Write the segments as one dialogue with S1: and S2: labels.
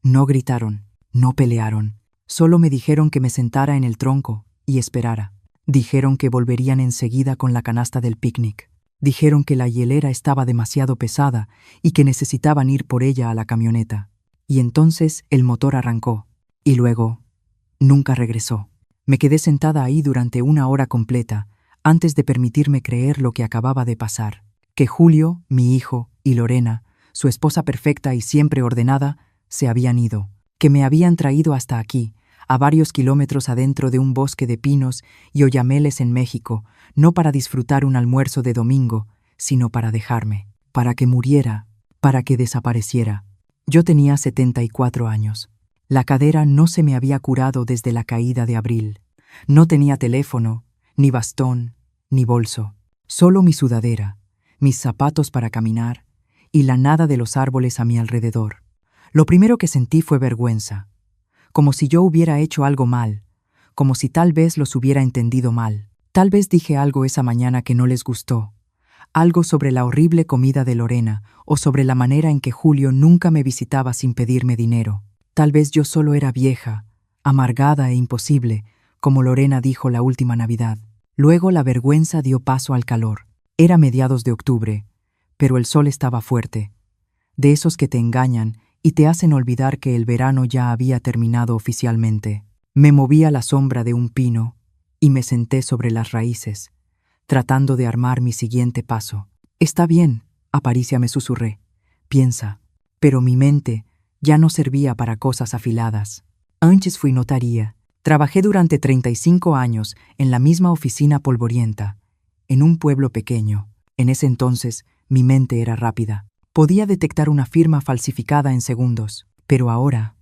S1: No gritaron, no pelearon. Solo me dijeron que me sentara en el tronco y esperara. Dijeron que volverían enseguida con la canasta del picnic. Dijeron que la hielera estaba demasiado pesada y que necesitaban ir por ella a la camioneta. Y entonces el motor arrancó. Y luego, nunca regresó. Me quedé sentada ahí durante 1 hora completa, antes de permitirme creer lo que acababa de pasar. Que Julio, mi hijo, y Lorena, su esposa perfecta y siempre ordenada, se habían ido. Que me habían traído hasta aquí, a varios kilómetros adentro de un bosque de pinos y oyameles en México, no para disfrutar un almuerzo de domingo, sino para dejarme, para que muriera, para que desapareciera. Yo tenía 74 años. La cadera no se me había curado desde la caída de abril. No tenía teléfono, ni bastón, ni bolso. Solo mi sudadera, mis zapatos para caminar y la nada de los árboles a mi alrededor. Lo primero que sentí fue vergüenza, como si yo hubiera hecho algo mal, como si tal vez los hubiera entendido mal. Tal vez dije algo esa mañana que no les gustó, algo sobre la horrible comida de Lorena o sobre la manera en que Julio nunca me visitaba sin pedirme dinero. Tal vez yo solo era vieja, amargada e imposible, como Lorena dijo la última Navidad. Luego la vergüenza dio paso al calor. Era mediados de octubre, pero el sol estaba fuerte, de esos que te engañan y te hacen olvidar que el verano ya había terminado oficialmente. Me moví a la sombra de un pino y me senté sobre las raíces, tratando de armar mi siguiente paso. «Está bien», Aparicia me susurré. «Piensa». Pero mi mente ya no servía para cosas afiladas. Antes fui notaria. Trabajé durante 35 años en la misma oficina polvorienta, en un pueblo pequeño. En ese entonces, mi mente era rápida. Podía detectar una firma falsificada en segundos. Pero ahora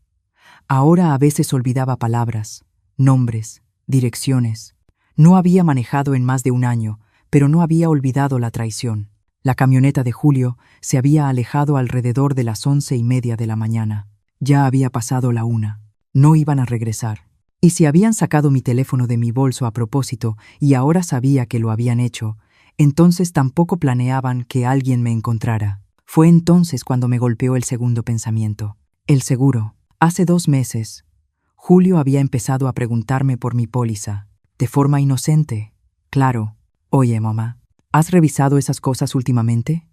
S1: a veces olvidaba palabras, nombres, direcciones. No había manejado en más de 1 año, pero no había olvidado la traición. La camioneta de Julio se había alejado alrededor de las 11:30 de la mañana. Ya había pasado la 1. No iban a regresar. Y si habían sacado mi teléfono de mi bolso a propósito y ahora sabía que lo habían hecho, entonces tampoco planeaban que alguien me encontrara. Fue entonces cuando me golpeó el segundo pensamiento. El seguro. Hace 2 meses, Julio había empezado a preguntarme por mi póliza, de forma inocente. Claro. «Oye, mamá, ¿has revisado esas cosas últimamente?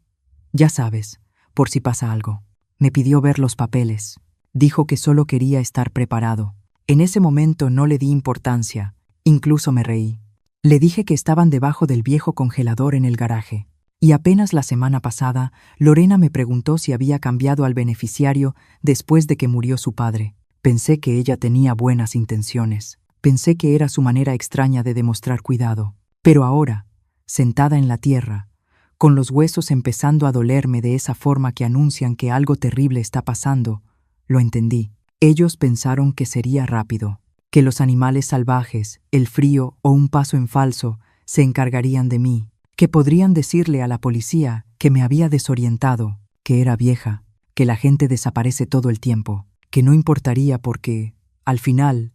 S1: Ya sabes, por si pasa algo». Me pidió ver los papeles. Dijo que solo quería estar preparado. En ese momento no le di importancia, incluso me reí. Le dije que estaban debajo del viejo congelador en el garaje. Y apenas la semana pasada, Lorena me preguntó si había cambiado al beneficiario después de que murió su padre. Pensé que ella tenía buenas intenciones. Pensé que era su manera extraña de demostrar cuidado. Pero ahora, sentada en la tierra, con los huesos empezando a dolerme de esa forma que anuncian que algo terrible está pasando, lo entendí. Ellos pensaron que sería rápido, que los animales salvajes, el frío o un paso en falso se encargarían de mí, que podrían decirle a la policía que me había desorientado, que era vieja, que la gente desaparece todo el tiempo, que no importaría porque, al final,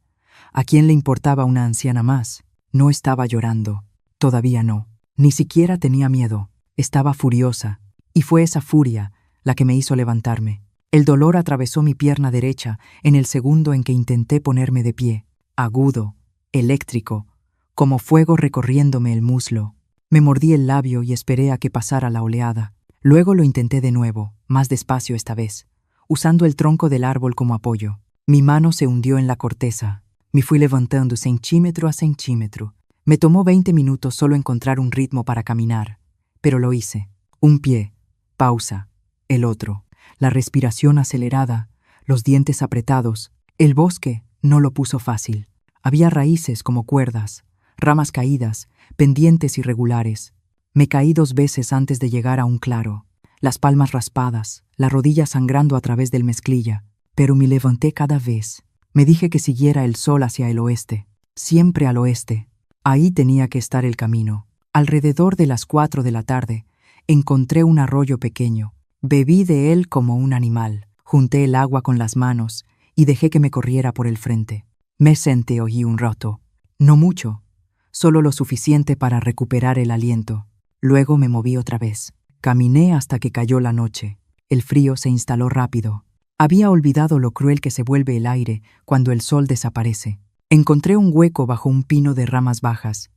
S1: ¿a quién le importaba una anciana más? No estaba llorando, todavía no, ni siquiera tenía miedo, estaba furiosa, y fue esa furia la que me hizo levantarme. El dolor atravesó mi pierna derecha en el segundo en que intenté ponerme de pie, agudo, eléctrico, como fuego recorriéndome el muslo. Me mordí el labio y esperé a que pasara la oleada. Luego lo intenté de nuevo, más despacio esta vez, usando el tronco del árbol como apoyo. Mi mano se hundió en la corteza. Me fui levantando centímetro a centímetro. Me tomó 20 minutos solo encontrar un ritmo para caminar, pero lo hice. Un pie, pausa, el otro. La respiración acelerada, los dientes apretados. El bosque no lo puso fácil. Había raíces como cuerdas, ramas caídas, pendientes irregulares. Me caí 2 veces antes de llegar a un claro, las palmas raspadas, la rodilla sangrando a través del mezclilla, pero me levanté cada vez. Me dije que siguiera el sol hacia el oeste, siempre al oeste. Ahí tenía que estar el camino. Alrededor de las 4 de la tarde, encontré un arroyo pequeño. Bebí de él como un animal. Junté el agua con las manos y dejé que me corriera por el frente. Me senté allí un rato. No mucho, solo lo suficiente para recuperar el aliento. Luego me moví otra vez. Caminé hasta que cayó la noche. El frío se instaló rápido. Había olvidado lo cruel que se vuelve el aire cuando el sol desaparece. Encontré un hueco bajo un pino de ramas bajas.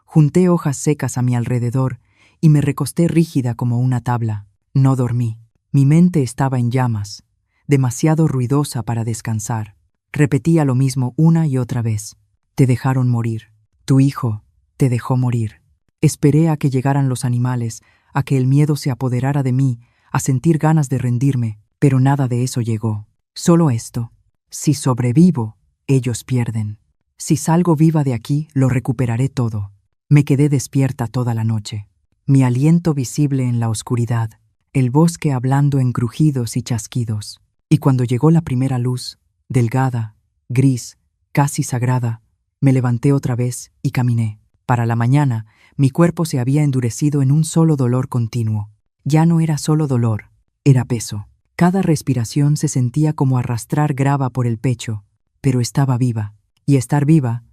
S1: Junté hojas secas a mi alrededor y me recosté rígida como una tabla. No dormí. Mi mente estaba en llamas, demasiado ruidosa para descansar. Repetía lo mismo una y otra vez. Te dejaron morir. Tu hijo te dejó morir. Esperé a que llegaran los animales, a que el miedo se apoderara de mí, a sentir ganas de rendirme, pero nada de eso llegó. Solo esto. Si sobrevivo, ellos pierden. Si salgo viva de aquí, lo recuperaré todo. Me quedé despierta toda la noche. Mi aliento visible en la oscuridad, el bosque hablando en crujidos y chasquidos. Y cuando llegó la primera luz, delgada, gris, casi sagrada, me levanté otra vez y caminé. Para la mañana, mi cuerpo se había endurecido en un solo dolor continuo. Ya no era solo dolor, era peso. Cada respiración se sentía como arrastrar grava por el pecho, pero estaba viva. Y estar viva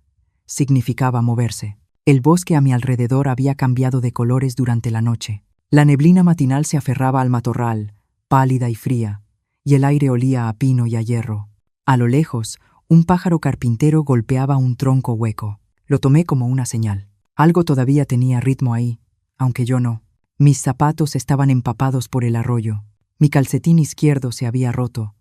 S1: significaba moverse. El bosque a mi alrededor había cambiado de colores durante la noche. La neblina matinal se aferraba al matorral, pálida y fría, y el aire olía a pino y a hierro. A lo lejos, un pájaro carpintero golpeaba un tronco hueco. Lo tomé como una señal. Algo todavía tenía ritmo ahí, aunque yo no. Mis zapatos estaban empapados por el arroyo. Mi calcetín izquierdo se había roto,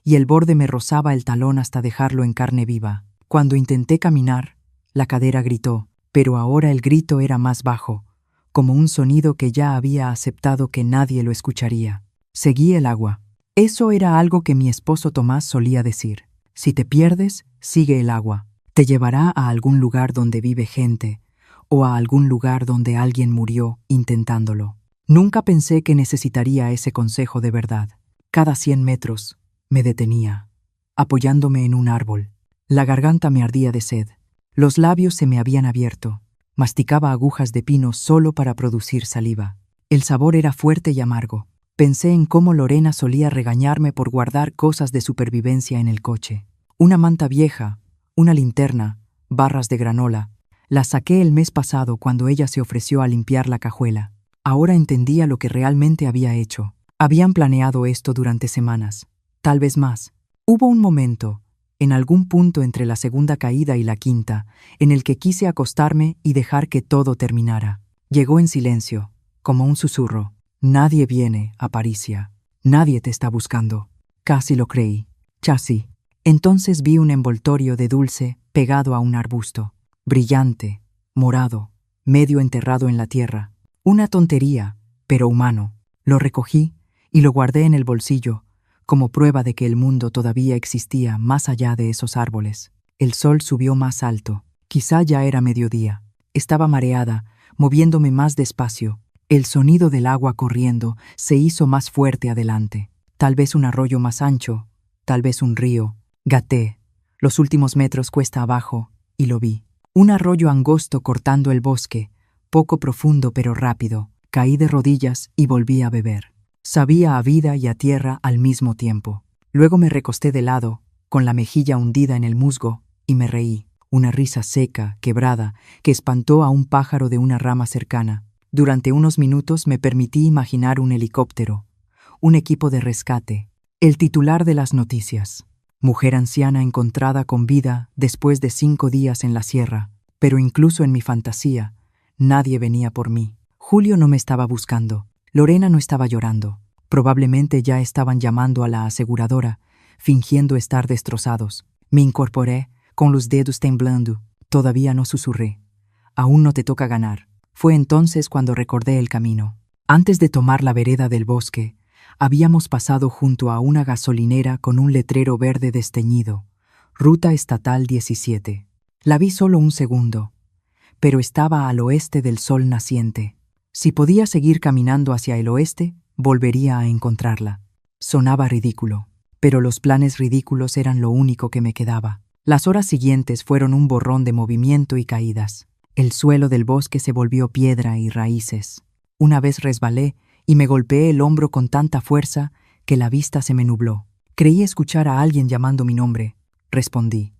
S1: y el borde me rozaba el talón hasta dejarlo en carne viva. Cuando intenté caminar, la cadera gritó, pero ahora el grito era más bajo, como un sonido que ya había aceptado que nadie lo escucharía. Seguí el agua. Eso era algo que mi esposo Tomás solía decir. Si te pierdes, sigue el agua. Te llevará a algún lugar donde vive gente, o a algún lugar donde alguien murió intentándolo. Nunca pensé que necesitaría ese consejo de verdad. Cada 100 metros me detenía, apoyándome en un árbol. La garganta me ardía de sed. Los labios se me habían abierto. Masticaba agujas de pino solo para producir saliva. El sabor era fuerte y amargo. Pensé en cómo Lorena solía regañarme por guardar cosas de supervivencia en el coche. Una manta vieja, una linterna, barras de granola. Las saqué el mes pasado cuando ella se ofreció a limpiar la cajuela. Ahora entendía lo que realmente había hecho. Habían planeado esto durante semanas, tal vez más. Hubo un momento, en algún punto entre la segunda caída y la quinta, en el que quise acostarme y dejar que todo terminara. Llegó en silencio, como un susurro. Nadie viene, Aparicia. Nadie te está buscando. Casi lo creí. Casi. Entonces vi un envoltorio de dulce pegado a un arbusto. Brillante, morado, medio enterrado en la tierra. Una tontería, pero humano. Lo recogí y lo guardé en el bolsillo, como prueba de que el mundo todavía existía más allá de esos árboles. El sol subió más alto. Quizá ya era mediodía. Estaba mareada, moviéndome más despacio. El sonido del agua corriendo se hizo más fuerte adelante. Tal vez un arroyo más ancho, tal vez un río. Gaté. Los últimos metros cuesta abajo, y lo vi. Un arroyo angosto cortando el bosque, poco profundo pero rápido. Caí de rodillas y volví a beber. Sabía a vida y a tierra al mismo tiempo. Luego me recosté de lado, con la mejilla hundida en el musgo, y me reí. Una risa seca, quebrada, que espantó a un pájaro de una rama cercana. Durante unos minutos me permití imaginar un helicóptero, un equipo de rescate, el titular de las noticias. Mujer anciana encontrada con vida después de 5 días en la sierra. Pero incluso en mi fantasía, nadie venía por mí. Julio no me estaba buscando. Lorena no estaba llorando. Probablemente ya estaban llamando a la aseguradora, fingiendo estar destrozados. Me incorporé, con los dedos temblando. Todavía no susurré. Aún no te toca ganar. Fue entonces cuando recordé el camino. Antes de tomar la vereda del bosque, habíamos pasado junto a una gasolinera con un letrero verde desteñido. Ruta Estatal 17. La vi solo un segundo, pero estaba al oeste del sol naciente. Si podía seguir caminando hacia el oeste, volvería a encontrarla. Sonaba ridículo, pero los planes ridículos eran lo único que me quedaba. Las horas siguientes fueron un borrón de movimiento y caídas. El suelo del bosque se volvió piedra y raíces. Una vez resbalé y me golpeé el hombro con tanta fuerza que la vista se me nubló. Creí escuchar a alguien llamando mi nombre. Respondí.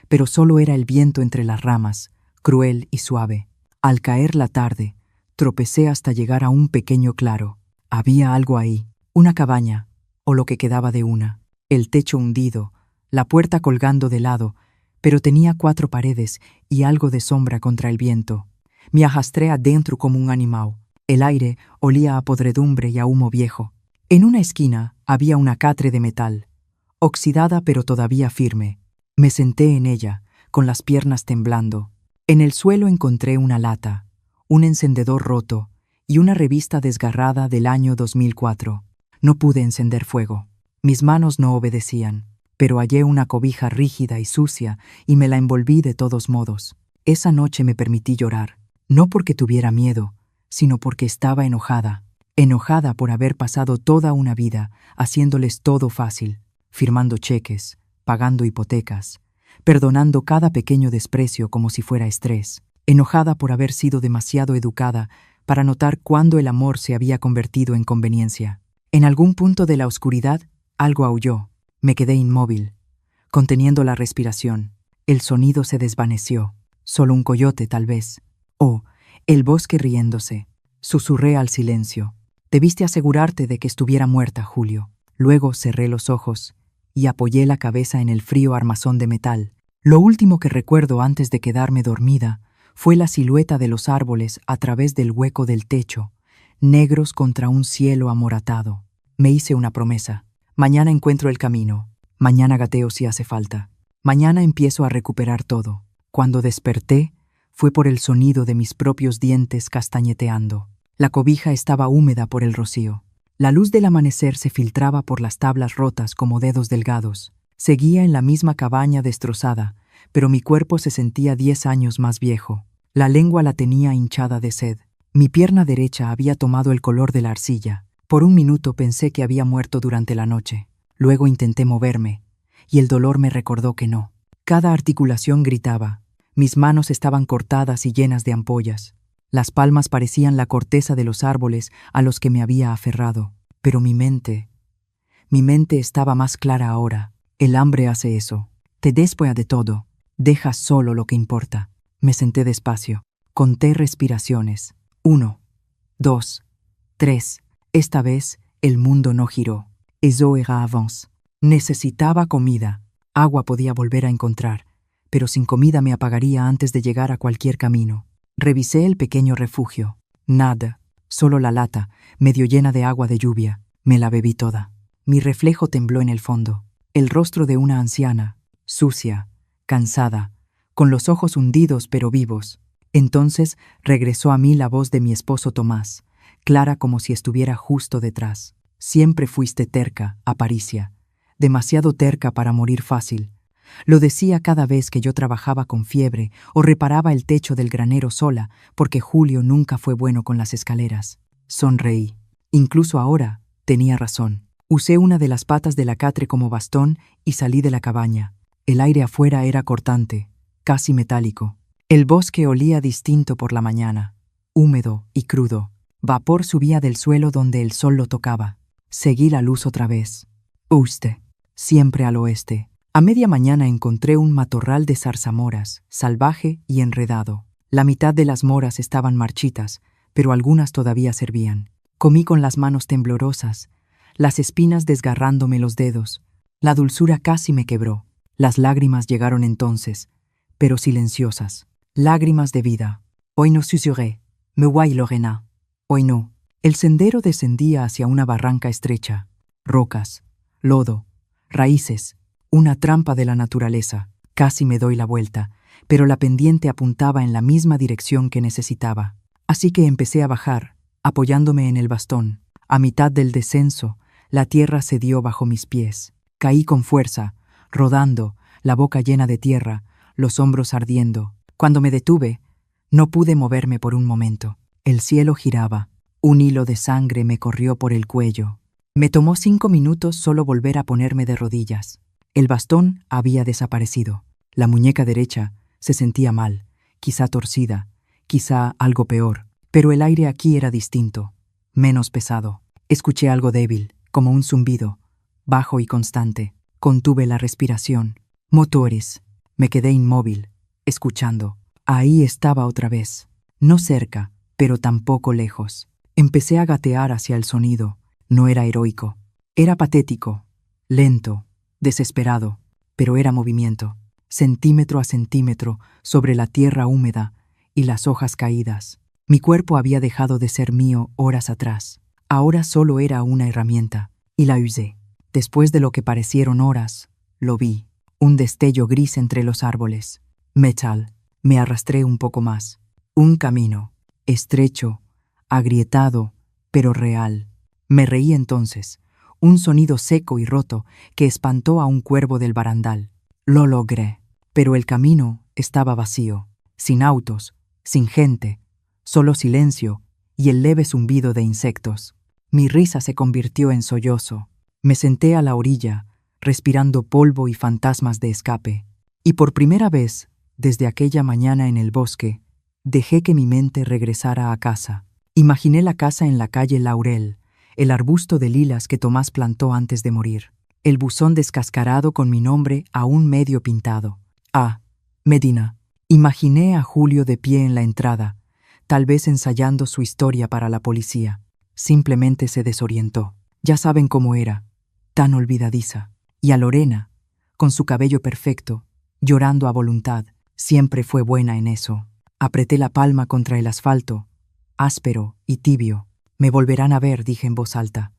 S1: Pero solo era el viento entre las ramas, cruel y suave. Al caer la tarde, tropecé hasta llegar a un pequeño claro. Había algo ahí, una cabaña, o lo que quedaba de una. El techo hundido, la puerta colgando de lado, pero tenía 4 paredes y algo de sombra contra el viento. Me arrastré adentro como un animal. El aire olía a podredumbre y a humo viejo. En una esquina había una catre de metal, oxidada pero todavía firme. Me senté en ella, con las piernas temblando. En el suelo encontré una lata, un encendedor roto y una revista desgarrada del año 2004. No pude encender fuego. Mis manos no obedecían, pero hallé una cobija rígida y sucia y me la envolví de todos modos. Esa noche me permití llorar, no porque tuviera miedo, sino porque estaba enojada. Enojada por haber pasado toda una vida haciéndoles todo fácil, firmando cheques, pagando hipotecas, perdonando cada pequeño desprecio como si fuera estrés. Enojada por haber sido demasiado educada para notar cuándo el amor se había convertido en conveniencia. En algún punto de la oscuridad, algo aulló. Me quedé inmóvil, conteniendo la respiración. El sonido se desvaneció. Solo un coyote, tal vez. O el bosque riéndose. Susurré al silencio. Debiste asegurarte de que estuviera muerta, Julio. Luego cerré los ojos y apoyé la cabeza en el frío armazón de metal. Lo último que recuerdo antes de quedarme dormida fue la silueta de los árboles a través del hueco del techo, negros contra un cielo amoratado. Me hice una promesa. Mañana encuentro el camino. Mañana gateo si hace falta. Mañana empiezo a recuperar todo. Cuando desperté, fue por el sonido de mis propios dientes castañeteando. La cobija estaba húmeda por el rocío. La luz del amanecer se filtraba por las tablas rotas como dedos delgados. Seguía en la misma cabaña destrozada, pero mi cuerpo se sentía 10 años más viejo. La lengua la tenía hinchada de sed. Mi pierna derecha había tomado el color de la arcilla. Por un minuto pensé que había muerto durante la noche. Luego intenté moverme, y el dolor me recordó que no. Cada articulación gritaba. Mis manos estaban cortadas y llenas de ampollas. Las palmas parecían la corteza de los árboles a los que me había aferrado. Pero mi mente estaba más clara ahora. El hambre hace eso. Te despoja de todo. Deja solo lo que importa. Me senté despacio. Conté respiraciones. 1, 2, 3. Esta vez, el mundo no giró. Eso era avance. Necesitaba comida. Agua podía volver a encontrar, pero sin comida me apagaría antes de llegar a cualquier camino. Revisé el pequeño refugio. Nada. Solo la lata, medio llena de agua de lluvia. Me la bebí toda. Mi reflejo tembló en el fondo. El rostro de una anciana, sucia, cansada, con los ojos hundidos pero vivos. Entonces regresó a mí la voz de mi esposo Tomás, clara como si estuviera justo detrás. Siempre fuiste terca, Aparicia, demasiado terca para morir fácil. Lo decía cada vez que yo trabajaba con fiebre o reparaba el techo del granero sola, porque Julio nunca fue bueno con las escaleras. Sonreí. Incluso ahora tenía razón. Usé una de las patas de la catre como bastón y salí de la cabaña. El aire afuera era cortante, casi metálico. El bosque olía distinto por la mañana, húmedo y crudo. Vapor subía del suelo donde el sol lo tocaba. Seguí la luz otra vez. Oeste, siempre al oeste. A media mañana encontré un matorral de zarzamoras, salvaje y enredado. La mitad de las moras estaban marchitas, pero algunas todavía servían. Comí con las manos temblorosas, las espinas desgarrándome los dedos. La dulzura casi me quebró. Las lágrimas llegaron entonces, pero silenciosas. Lágrimas de vida. Hoy no susurré. Me voy, Lorena. Hoy no. El sendero descendía hacia una barranca estrecha. Rocas, lodo, raíces, una trampa de la naturaleza. Casi me doy la vuelta, pero la pendiente apuntaba en la misma dirección que necesitaba. Así que empecé a bajar, apoyándome en el bastón. A mitad del descenso, la tierra cedió bajo mis pies. Caí con fuerza, rodando, la boca llena de tierra, los hombros ardiendo. Cuando me detuve, no pude moverme por un momento. El cielo giraba. Un hilo de sangre me corrió por el cuello. Me tomó 5 minutos solo volver a ponerme de rodillas. El bastón había desaparecido. La muñeca derecha se sentía mal, quizá torcida, quizá algo peor. Pero el aire aquí era distinto, menos pesado. Escuché algo débil, como un zumbido, bajo y constante. Contuve la respiración. Motores. Me quedé inmóvil, escuchando. Ahí estaba otra vez. No cerca, pero tampoco lejos. Empecé a gatear hacia el sonido. No era heroico. Era patético, lento, desesperado, pero era movimiento, centímetro a centímetro, sobre la tierra húmeda y las hojas caídas. Mi cuerpo había dejado de ser mío horas atrás. Ahora solo era una herramienta, y la usé. Después de lo que parecieron horas, lo vi, un destello gris entre los árboles. Metal. Me arrastré un poco más. Un camino, estrecho, agrietado, pero real. Me reí entonces, un sonido seco y roto que espantó a un cuervo del barandal. Lo logré, pero el camino estaba vacío, sin autos, sin gente, solo silencio y el leve zumbido de insectos. Mi risa se convirtió en sollozo. Me senté a la orilla, respirando polvo y fantasmas de escape. Y por primera vez, desde aquella mañana en el bosque, dejé que mi mente regresara a casa. Imaginé la casa en la calle Laurel, el arbusto de lilas que Tomás plantó antes de morir, el buzón descascarado con mi nombre aún medio pintado. Ah, Medina. Imaginé a Julio de pie en la entrada, tal vez ensayando su historia para la policía. Simplemente se desorientó. Ya saben cómo era, tan olvidadiza. Y a Lorena, con su cabello perfecto, llorando a voluntad, siempre fue buena en eso. Apreté la palma contra el asfalto, áspero y tibio. Me volverán a ver, dije en voz alta.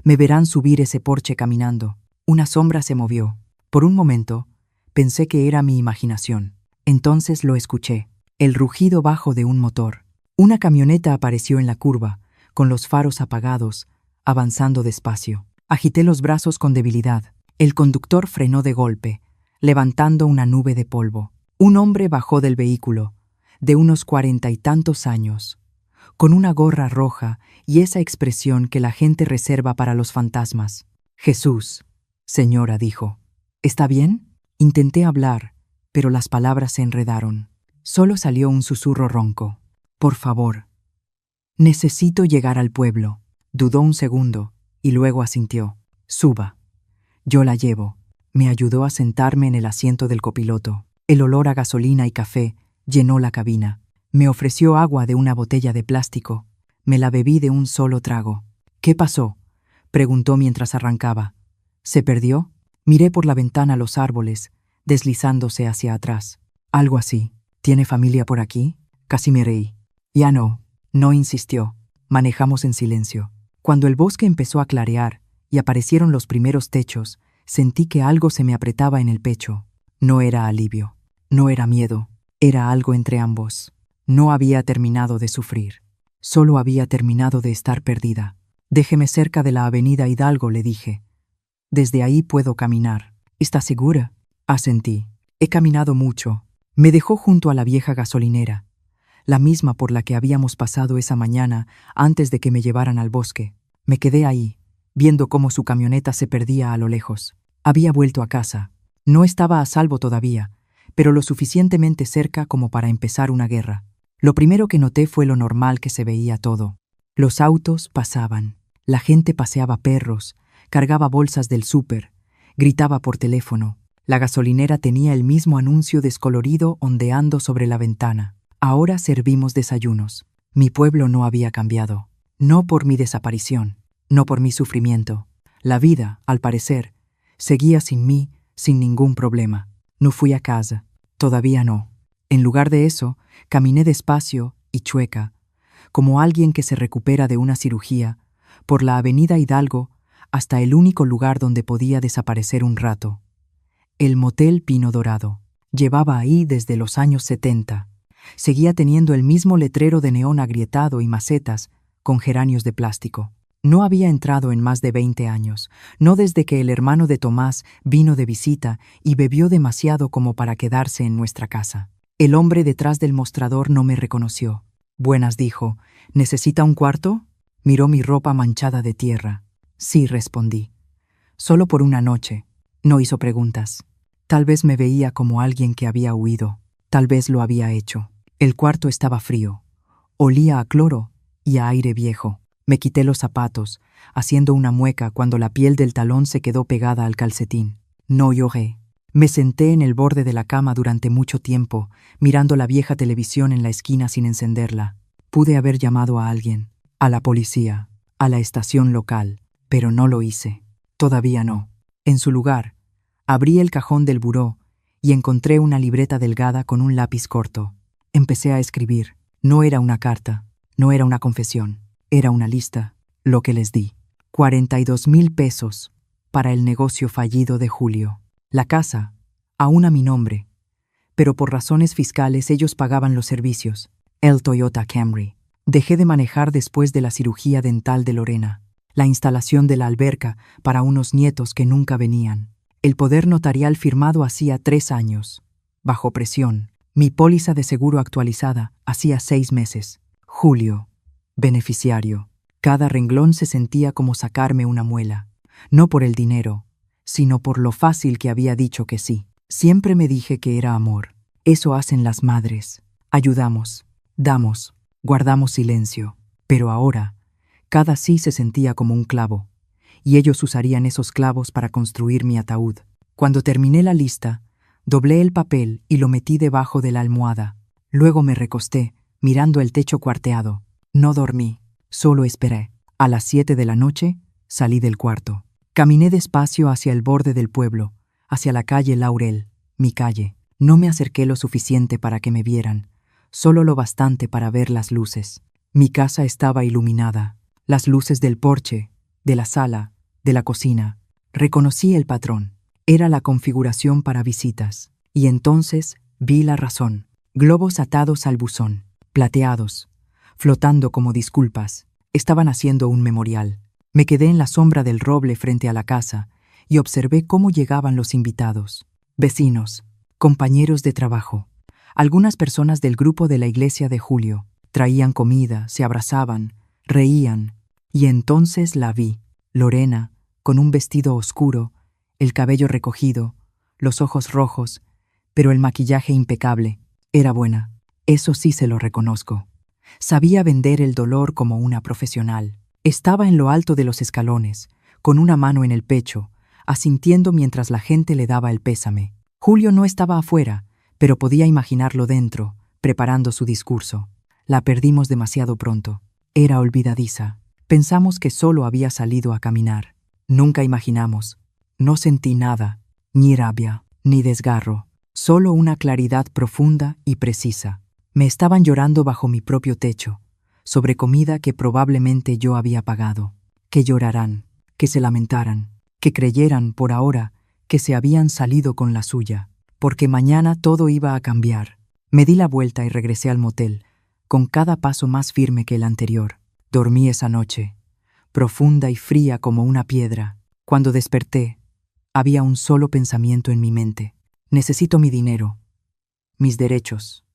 S1: Me verán subir ese porche caminando. Una sombra se movió. Por un momento, pensé que era mi imaginación. Entonces lo escuché, el rugido bajo de un motor. Una camioneta apareció en la curva, con los faros apagados, avanzando despacio. Agité los brazos con debilidad. El conductor frenó de golpe, levantando una nube de polvo. Un hombre bajó del vehículo, de unos 40 y tantos años, con una gorra roja y esa expresión que la gente reserva para los fantasmas. Jesús, señora, dijo. ¿Está bien? Intenté hablar, pero las palabras se enredaron. Solo salió un susurro ronco. Por favor. Necesito llegar al pueblo. Dudó un segundo y luego asintió. Suba. Yo la llevo. Me ayudó a sentarme en el asiento del copiloto. El olor a gasolina y café llenó la cabina. Me ofreció agua de una botella de plástico. Me la bebí de un solo trago. ¿Qué pasó?, preguntó mientras arrancaba. ¿Se perdió? Miré por la ventana los árboles, deslizándose hacia atrás. Algo así. ¿Tiene familia por aquí? Casi me reí. Ya no. No insistió. Manejamos en silencio. Cuando el bosque empezó a clarear y aparecieron los primeros techos, sentí que algo se me apretaba en el pecho. No era alivio. No era miedo. Era algo entre ambos. No había terminado de sufrir. Solo había terminado de estar perdida. Déjeme cerca de la avenida Hidalgo, le dije. Desde ahí puedo caminar. ¿Está segura? Asentí. He caminado mucho. Me dejó junto a la vieja gasolinera, la misma por la que habíamos pasado esa mañana antes de que me llevaran al bosque. Me quedé ahí, viendo cómo su camioneta se perdía a lo lejos. Había vuelto a casa. No estaba a salvo todavía, pero lo suficientemente cerca como para empezar una guerra. Lo primero que noté fue lo normal que se veía todo. Los autos pasaban, la gente paseaba perros, cargaba bolsas del súper, gritaba por teléfono. La gasolinera tenía el mismo anuncio descolorido ondeando sobre la ventana. Ahora servimos desayunos. Mi pueblo no había cambiado. No por mi desaparición, no por mi sufrimiento. La vida, al parecer, seguía sin mí, sin ningún problema. No fui a casa. Todavía no. En lugar de eso, caminé despacio y chueca, como alguien que se recupera de una cirugía, por la avenida Hidalgo hasta el único lugar donde podía desaparecer un rato. El motel Pino Dorado. Llevaba ahí desde los años 70. Seguía teniendo el mismo letrero de neón agrietado y macetas con geranios de plástico. No había entrado en más de 20 años, no desde que el hermano de Tomás vino de visita y bebió demasiado como para quedarse en nuestra casa. El hombre detrás del mostrador no me reconoció. Buenas, dijo. ¿Necesita un cuarto? Miró mi ropa manchada de tierra. Sí, respondí. Solo por una noche. No hizo preguntas. Tal vez me veía como alguien que había huido. Tal vez lo había hecho. El cuarto estaba frío. Olía a cloro y a aire viejo. Me quité los zapatos, haciendo una mueca cuando la piel del talón se quedó pegada al calcetín. No lloré. Me senté en el borde de la cama durante mucho tiempo, mirando la vieja televisión en la esquina sin encenderla. Pude haber llamado a alguien, a la policía, a la estación local, pero no lo hice. Todavía no. En su lugar, Abrí el cajón del buró y encontré una libreta delgada con un lápiz corto. Empecé a escribir. No era una carta, no era una confesión, era una lista, lo que les di. 42,000 pesos para el negocio fallido de Julio. La casa, aún a mi nombre, pero por razones fiscales ellos pagaban los servicios. El Toyota Camry. Dejé de manejar después de la cirugía dental de Lorena. La instalación de la alberca para unos nietos que nunca venían. El poder notarial firmado hacía 3 años. Bajo presión. Mi póliza de seguro actualizada hacía 6 meses. Julio. Beneficiario. Cada renglón se sentía como sacarme una muela. No por el dinero, sino por lo fácil que había dicho que sí. Siempre me dije que era amor. Eso hacen las madres. Ayudamos, damos, guardamos silencio. Pero ahora, cada sí se sentía como un clavo, y ellos usarían esos clavos para construir mi ataúd. Cuando terminé la lista, doblé el papel y lo metí debajo de la almohada. Luego me recosté, mirando el techo cuarteado. No dormí, solo esperé. A las 7 de la noche, salí del cuarto. Caminé despacio hacia el borde del pueblo, hacia la calle Laurel, mi calle. No me acerqué lo suficiente para que me vieran, solo lo bastante para ver las luces. Mi casa estaba iluminada, las luces del porche, de la sala, de la cocina. Reconocí el patrón. Era la configuración para visitas. Y entonces vi la razón. Globos atados al buzón, plateados, flotando como disculpas. Estaban haciendo un memorial. Me quedé en la sombra del roble frente a la casa y observé cómo llegaban los invitados. Vecinos, compañeros de trabajo, algunas personas del grupo de la iglesia de Julio. Traían comida, se abrazaban, reían. Y entonces la vi, Lorena, con un vestido oscuro, el cabello recogido, los ojos rojos, pero el maquillaje impecable. Era buena, eso sí se lo reconozco. Sabía vender el dolor como una profesional. Estaba en lo alto de los escalones, con una mano en el pecho, asintiendo mientras la gente le daba el pésame. Julio no estaba afuera, pero podía imaginarlo dentro, preparando su discurso. La perdimos demasiado pronto. Era olvidadiza. Pensamos que solo había salido a caminar. Nunca imaginamos. No sentí nada, ni rabia, ni desgarro, solo una claridad profunda y precisa. Me estaban llorando bajo mi propio techo, sobre comida que probablemente yo había pagado. Que llorarán, que se lamentaran, que creyeran por ahora que se habían salido con la suya, porque mañana todo iba a cambiar. Me di la vuelta y regresé al motel, con cada paso más firme que el anterior. Dormí esa noche, profunda y fría como una piedra. Cuando desperté, había un solo pensamiento en mi mente. Necesito mi dinero, mis derechos,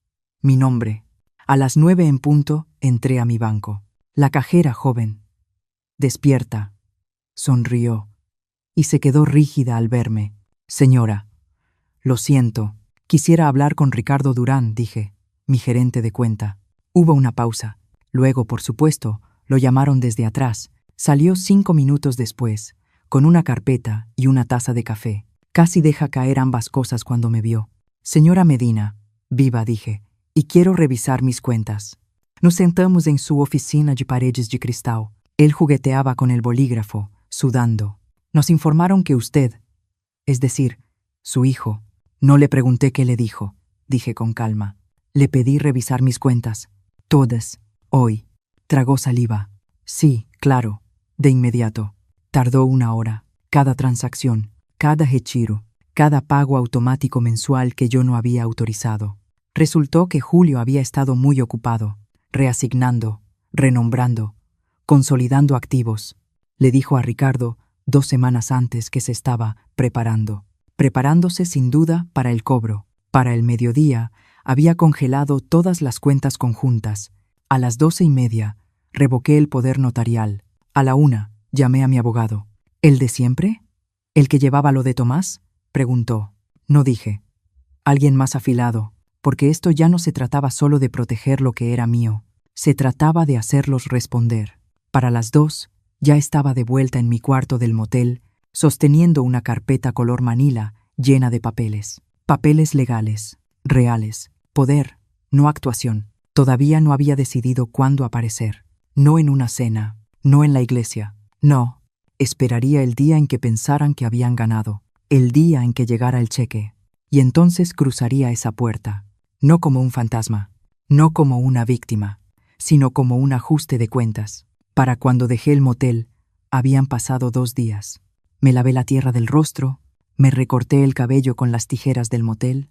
S1: mi nombre. A las 9 en punto entré a mi banco. La cajera joven, despierta, sonrió y se quedó rígida al verme. Señora, lo siento, quisiera hablar con Ricardo Durán, dije, mi gerente de cuenta. Hubo una pausa. Luego, por supuesto, lo llamaron desde atrás. Salió 5 minutos después, con una carpeta y una taza de café. Casi deja caer ambas cosas cuando me vio. Señora Medina, viva, dije, y quiero revisar mis cuentas. Nos sentamos en su oficina de paredes de cristal. Él jugueteaba con el bolígrafo, sudando. Nos informaron que usted, es decir, su hijo. No le pregunté qué le dijo, dije con calma. Le pedí revisar mis cuentas. Todas, hoy. Tragó saliva. Sí, claro, de inmediato. Tardó 1 hora. Cada transacción, cada retiro, cada pago automático mensual que yo no había autorizado. Resultó que Julio había estado muy ocupado, reasignando, renombrando, consolidando activos. Le dijo a Ricardo 2 semanas antes que se estaba preparándose sin duda para el cobro. Para el mediodía había congelado todas las cuentas conjuntas. A las 12:30 revoqué el poder notarial. A la 1 llamé a mi abogado. ¿El de siempre? ¿El que llevaba lo de Tomás?, preguntó. No dije. Alguien más afilado, porque esto ya no se trataba solo de proteger lo que era mío, se trataba de hacerlos responder. Para las 2 ya estaba de vuelta en mi cuarto del motel, sosteniendo una carpeta color manila llena de papeles. Papeles legales, reales, poder, no actuación. Todavía no había decidido cuándo aparecer. No en una cena, no en la iglesia. No, esperaría el día en que pensaran que habían ganado. el día en que llegara el cheque. Y entonces cruzaría esa puerta, no como un fantasma, no como una víctima, sino como un ajuste de cuentas. Para cuando dejé el motel, habían pasado 2 días. Me lavé la tierra del rostro, me recorté el cabello con las tijeras del motel,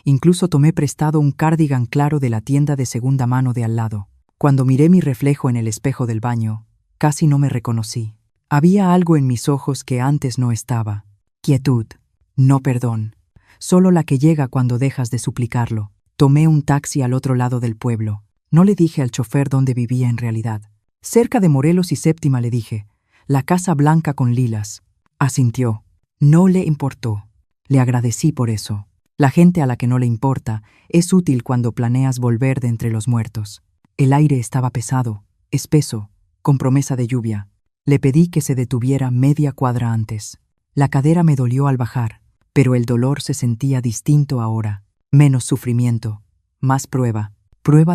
S1: incluso tomé prestado un cardigan claro de la tienda de segunda mano de al lado. Cuando miré mi reflejo en el espejo del baño, casi no me reconocí. Había algo en mis ojos que antes no estaba. Quietud, no perdón, solo la que llega cuando dejas de suplicarlo. Tomé un taxi al otro lado del pueblo. No le dije al chofer dónde vivía en realidad. Cerca de Morelos y Séptima, le dije. La casa blanca con lilas. Asintió. No le importó. Le agradecí por eso. La gente a la que no le importa es útil cuando planeas volver de entre los muertos. El aire estaba pesado, espeso, con promesa de lluvia. Le pedí que se detuviera media cuadra antes. La cadera me dolió al bajar, pero el dolor se sentía distinto ahora. Menos sufrimiento, más prueba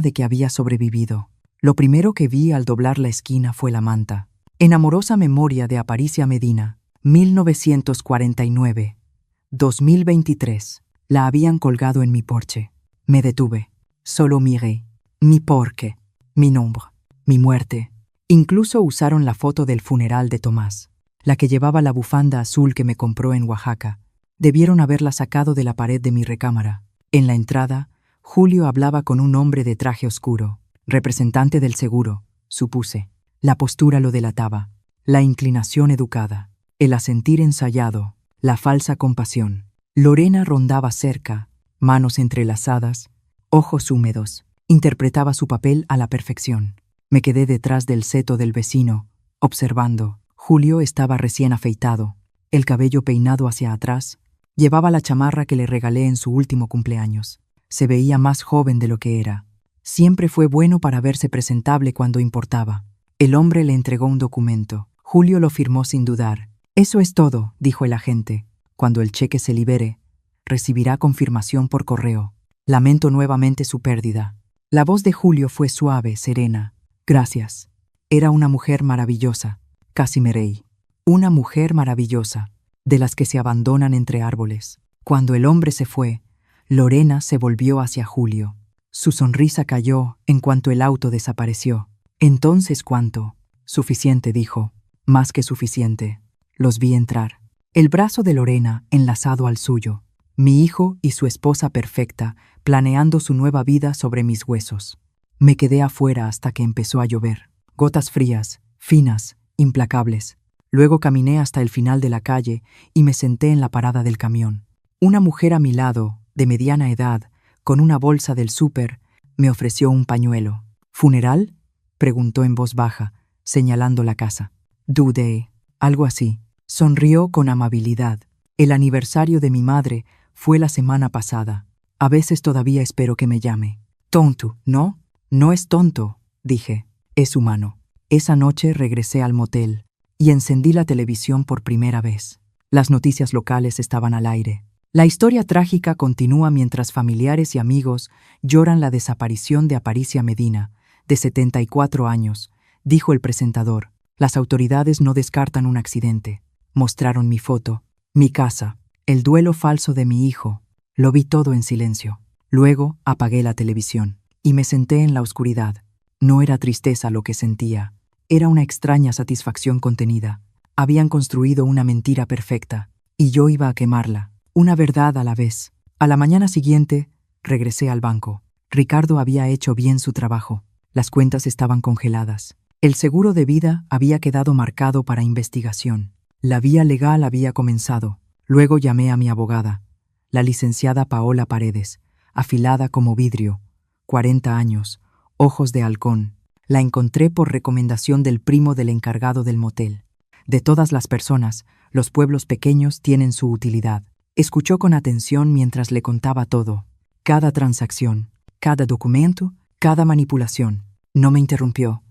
S1: de que había sobrevivido. Lo primero que vi al doblar la esquina fue la manta. En amorosa memoria de Aparicia Medina, 1949-2023. La habían colgado en mi porche. Me detuve. Solo miré. Mi porqué, mi nombre, mi muerte. Incluso usaron la foto del funeral de Tomás, la que llevaba la bufanda azul que me compró en Oaxaca. Debieron haberla sacado de la pared de mi recámara. En la entrada, Julio hablaba con un hombre de traje oscuro, representante del seguro, supuse. La postura lo delataba, la inclinación educada, el asentir ensayado, la falsa compasión. Lorena rondaba cerca, manos entrelazadas, ojos húmedos. Interpretaba su papel a la perfección. Me quedé detrás del seto del vecino, observando. Julio estaba recién afeitado, el cabello peinado hacia atrás. Llevaba la chamarra que le regalé en su último cumpleaños. Se veía más joven de lo que era. Siempre fue bueno para verse presentable cuando importaba. El hombre le entregó un documento. Julio lo firmó sin dudar. «Eso es todo», dijo el agente. «Cuando el cheque se libere, recibirá confirmación por correo. Lamento nuevamente su pérdida». La voz de Julio fue suave, serena. «Gracias. Era una mujer maravillosa». Casi me reí. Una mujer maravillosa, de las que se abandonan entre árboles. Cuando el hombre se fue, Lorena se volvió hacia Julio. Su sonrisa cayó en cuanto el auto desapareció. «¿Entonces cuánto?» «Suficiente», dijo. «Más que suficiente». Los vi entrar. El brazo de Lorena enlazado al suyo. Mi hijo y su esposa perfecta, planeando su nueva vida sobre mis huesos. Me quedé afuera hasta que empezó a llover. Gotas frías, finas, implacables. Luego caminé hasta el final de la calle y me senté en la parada del camión. Una mujer a mi lado, de mediana edad, con una bolsa del súper, me ofreció un pañuelo. «¿Funeral?», preguntó en voz baja, señalando la casa. «Dudé». «Algo así». Sonrió con amabilidad. «El aniversario de mi madre fue la semana pasada. A veces todavía espero que me llame». «Tonto, ¿no?» «No es tonto», dije. «Es humano». Esa noche regresé al motel y encendí la televisión por primera vez. Las noticias locales estaban al aire. La historia trágica continúa mientras familiares y amigos lloran la desaparición de Aparicia Medina, de 74 años, dijo el presentador. Las autoridades no descartan un accidente. Mostraron mi foto, mi casa, el duelo falso de mi hijo. Lo vi todo en silencio. Luego apagué la televisión y me senté en la oscuridad. No era tristeza lo que sentía, era una extraña satisfacción contenida. Habían construido una mentira perfecta y yo iba a quemarla, una verdad a la vez. A la mañana siguiente, regresé al banco. Ricardo había hecho bien su trabajo. Las cuentas estaban congeladas. El seguro de vida había quedado marcado para investigación. La vía legal había comenzado. Luego llamé a mi abogada, la licenciada Paola Paredes, afilada como vidrio, 40 años, ojos de halcón. La encontré por recomendación del primo del encargado del motel. De todas las personas, los pueblos pequeños tienen su utilidad. Escuchó con atención mientras le contaba todo. Cada transacción, cada documento, cada manipulación. No me interrumpió.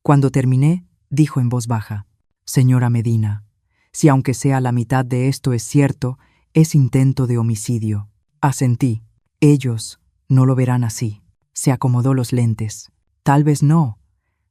S1: Cuando terminé, dijo en voz baja: «Señora Medina, si aunque sea la mitad de esto es cierto, es intento de homicidio». Asentí. «Ellos no lo verán así». Se acomodó los lentes. «Tal vez no,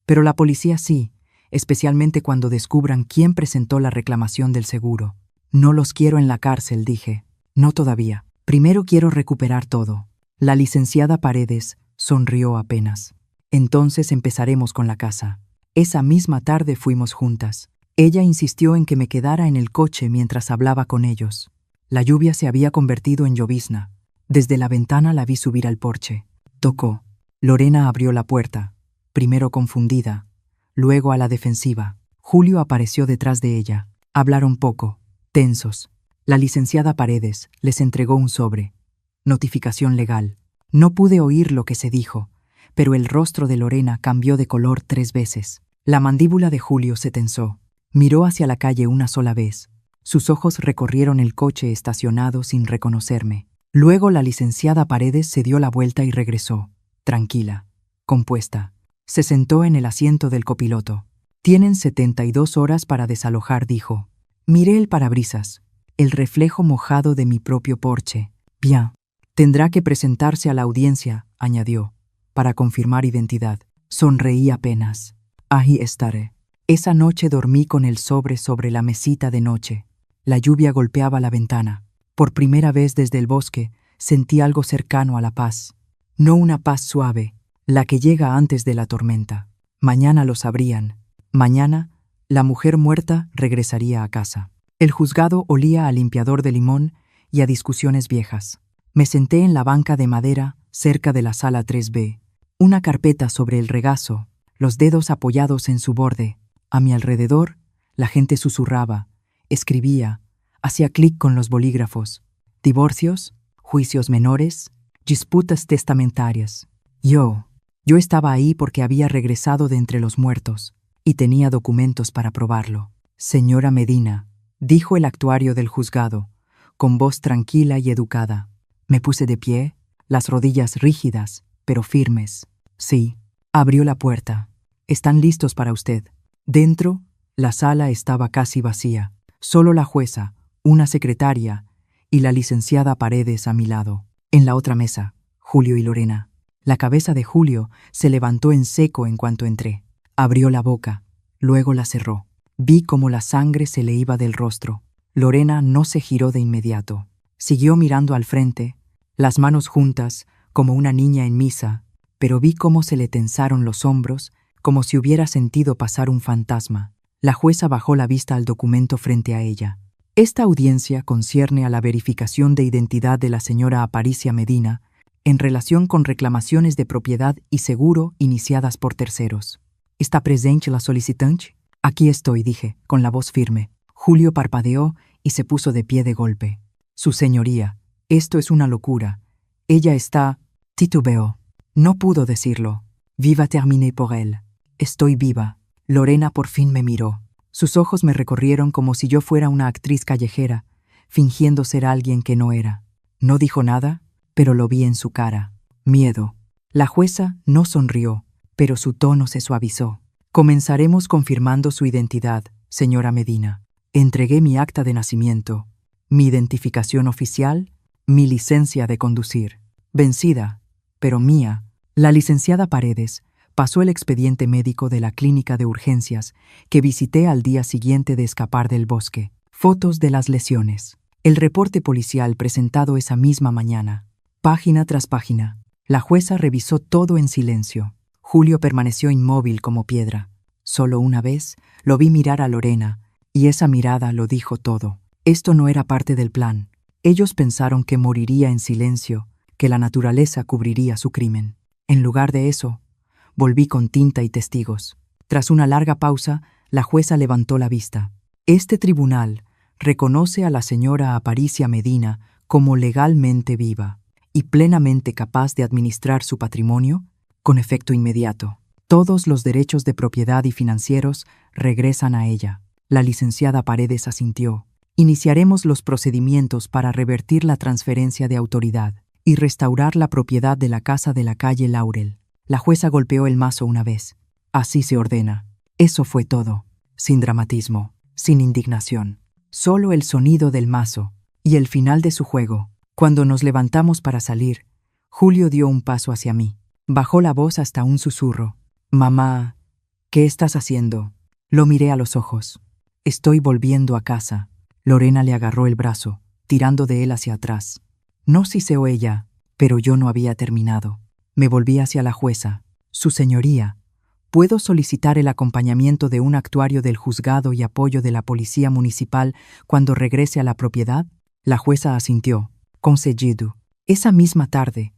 S1: pero la policía sí, especialmente cuando descubran quién presentó la reclamación del seguro». No los quiero en la cárcel, dije. No todavía. Primero quiero recuperar todo. La licenciada Paredes sonrió apenas. Entonces empezaremos con la casa. Esa misma tarde fuimos juntas. Ella insistió en que me quedara en el coche mientras hablaba con ellos. La lluvia se había convertido en llovizna. Desde la ventana la vi subir al porche. Tocó. Lorena abrió la puerta, primero confundida, luego a la defensiva. Julio apareció detrás de ella. Hablaron poco, tensos. La licenciada Paredes les entregó un sobre. Notificación legal. No pude oír lo que se dijo, pero el rostro de Lorena cambió de color 3 veces. La mandíbula de Julio se tensó. Miró hacia la calle una sola vez. Sus ojos recorrieron el coche estacionado sin reconocerme. Luego la licenciada Paredes se dio la vuelta y regresó, tranquila, compuesta. Se sentó en el asiento del copiloto. Tienen 72 horas para desalojar, dijo. Miré el parabrisas, el reflejo mojado de mi propio porche. Bien. Tendrá que presentarse a la audiencia, añadió, para confirmar identidad. Sonreí apenas. Ahí estaré. Esa noche dormí con el sobre la mesita de noche. La lluvia golpeaba la ventana. Por primera vez desde el bosque sentí algo cercano a la paz. No una paz suave, la que llega antes de la tormenta. Mañana lo sabrían. Mañana, la mujer muerta regresaría a casa. El juzgado olía a limpiador de limón y a discusiones viejas. Me senté en la banca de madera cerca de la sala 3B, una carpeta sobre el regazo, los dedos apoyados en su borde. A mi alrededor, la gente susurraba, escribía, hacía clic con los bolígrafos. Divorcios, juicios menores, disputas testamentarias. Yo estaba ahí porque había regresado de entre los muertos y tenía documentos para probarlo. Señora Medina, dijo el actuario del juzgado, con voz tranquila y educada. Me puse de pie, las rodillas rígidas, pero firmes. Sí, abrió la puerta. Están listos para usted. Dentro, la sala estaba casi vacía. Solo la jueza, una secretaria y la licenciada Paredes a mi lado. En la otra mesa, Julio y Lorena. La cabeza de Julio se levantó en seco en cuanto entré. Abrió la boca, luego la cerró. Vi cómo la sangre se le iba del rostro. Lorena no se giró de inmediato. Siguió mirando al frente, las manos juntas, como una niña en misa, pero vi cómo se le tensaron los hombros, como si hubiera sentido pasar un fantasma. La jueza bajó la vista al documento frente a ella. Esta audiencia concierne a la verificación de identidad de la señora Aparicia Medina en relación con reclamaciones de propiedad y seguro iniciadas por terceros. ¿Está presente la solicitante? Aquí estoy, dije, con la voz firme. Julio parpadeó y se puso de pie de golpe. Su señoría, esto es una locura. Ella está... Titubeó. No pudo decirlo. Viva terminé por él. Estoy viva. Lorena por fin me miró. Sus ojos me recorrieron como si yo fuera una actriz callejera, fingiendo ser alguien que no era. No dijo nada, pero lo vi en su cara. Miedo. La jueza no sonrió, pero su tono se suavizó. Comenzaremos confirmando su identidad, señora Medina. Entregué mi acta de nacimiento, mi identificación oficial, mi licencia de conducir. Vencida, pero mía. La licenciada Paredes pasó el expediente médico de la clínica de urgencias que visité al día siguiente de escapar del bosque. Fotos de las lesiones. El reporte policial presentado esa misma mañana. Página tras página. La jueza revisó todo en silencio. Julio permaneció inmóvil como piedra. Solo una vez lo vi mirar a Lorena, y esa mirada lo dijo todo. Esto no era parte del plan. Ellos pensaron que moriría en silencio, que la naturaleza cubriría su crimen. En lugar de eso, volví con tinta y testigos. Tras una larga pausa, la jueza levantó la vista. Este tribunal reconoce a la señora Aparicia Medina como legalmente viva y plenamente capaz de administrar su patrimonio con efecto inmediato. Todos los derechos de propiedad y financieros regresan a ella. La licenciada Paredes asintió. Iniciaremos los procedimientos para revertir la transferencia de autoridad y restaurar la propiedad de la casa de la calle Laurel. La jueza golpeó el mazo una vez. Así se ordena. Eso fue todo. Sin dramatismo, sin indignación. Solo el sonido del mazo y el final de su juego. Cuando nos levantamos para salir, Julio dio un paso hacia mí. Bajó la voz hasta un susurro. «Mamá, ¿qué estás haciendo?» Lo miré a los ojos. «Estoy volviendo a casa». Lorena le agarró el brazo, tirando de él hacia atrás. No siseó ella, pero yo no había terminado. Me volví hacia la jueza. Su señoría, ¿puedo solicitar el acompañamiento de un actuario del juzgado y apoyo de la policía municipal cuando regrese a la propiedad? La jueza asintió. Concedido. Esa misma tarde,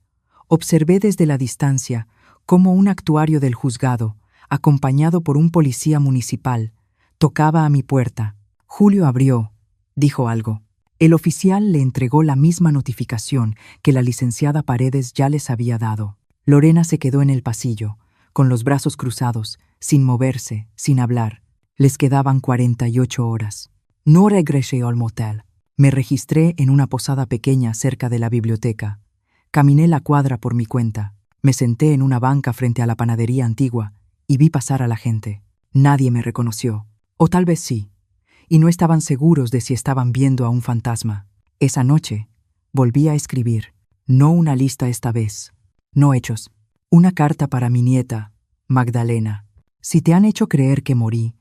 S1: observé desde la distancia cómo un actuario del juzgado, acompañado por un policía municipal, tocaba a mi puerta. Julio abrió. Dijo algo. El oficial le entregó la misma notificación que la licenciada Paredes ya les había dado. Lorena se quedó en el pasillo, con los brazos cruzados, sin moverse, sin hablar. Les quedaban 48 horas. No regresé al motel. Me registré en una posada pequeña cerca de la biblioteca. Caminé la cuadra por mi cuenta. Me senté en una banca frente a la panadería antigua y vi pasar a la gente. Nadie me reconoció. O tal vez sí. Y no estaban seguros de si estaban viendo a un fantasma. Esa noche, volví a escribir. No una lista esta vez. No hechos. Una carta para mi nieta, Magdalena. Si te han hecho creer que morí,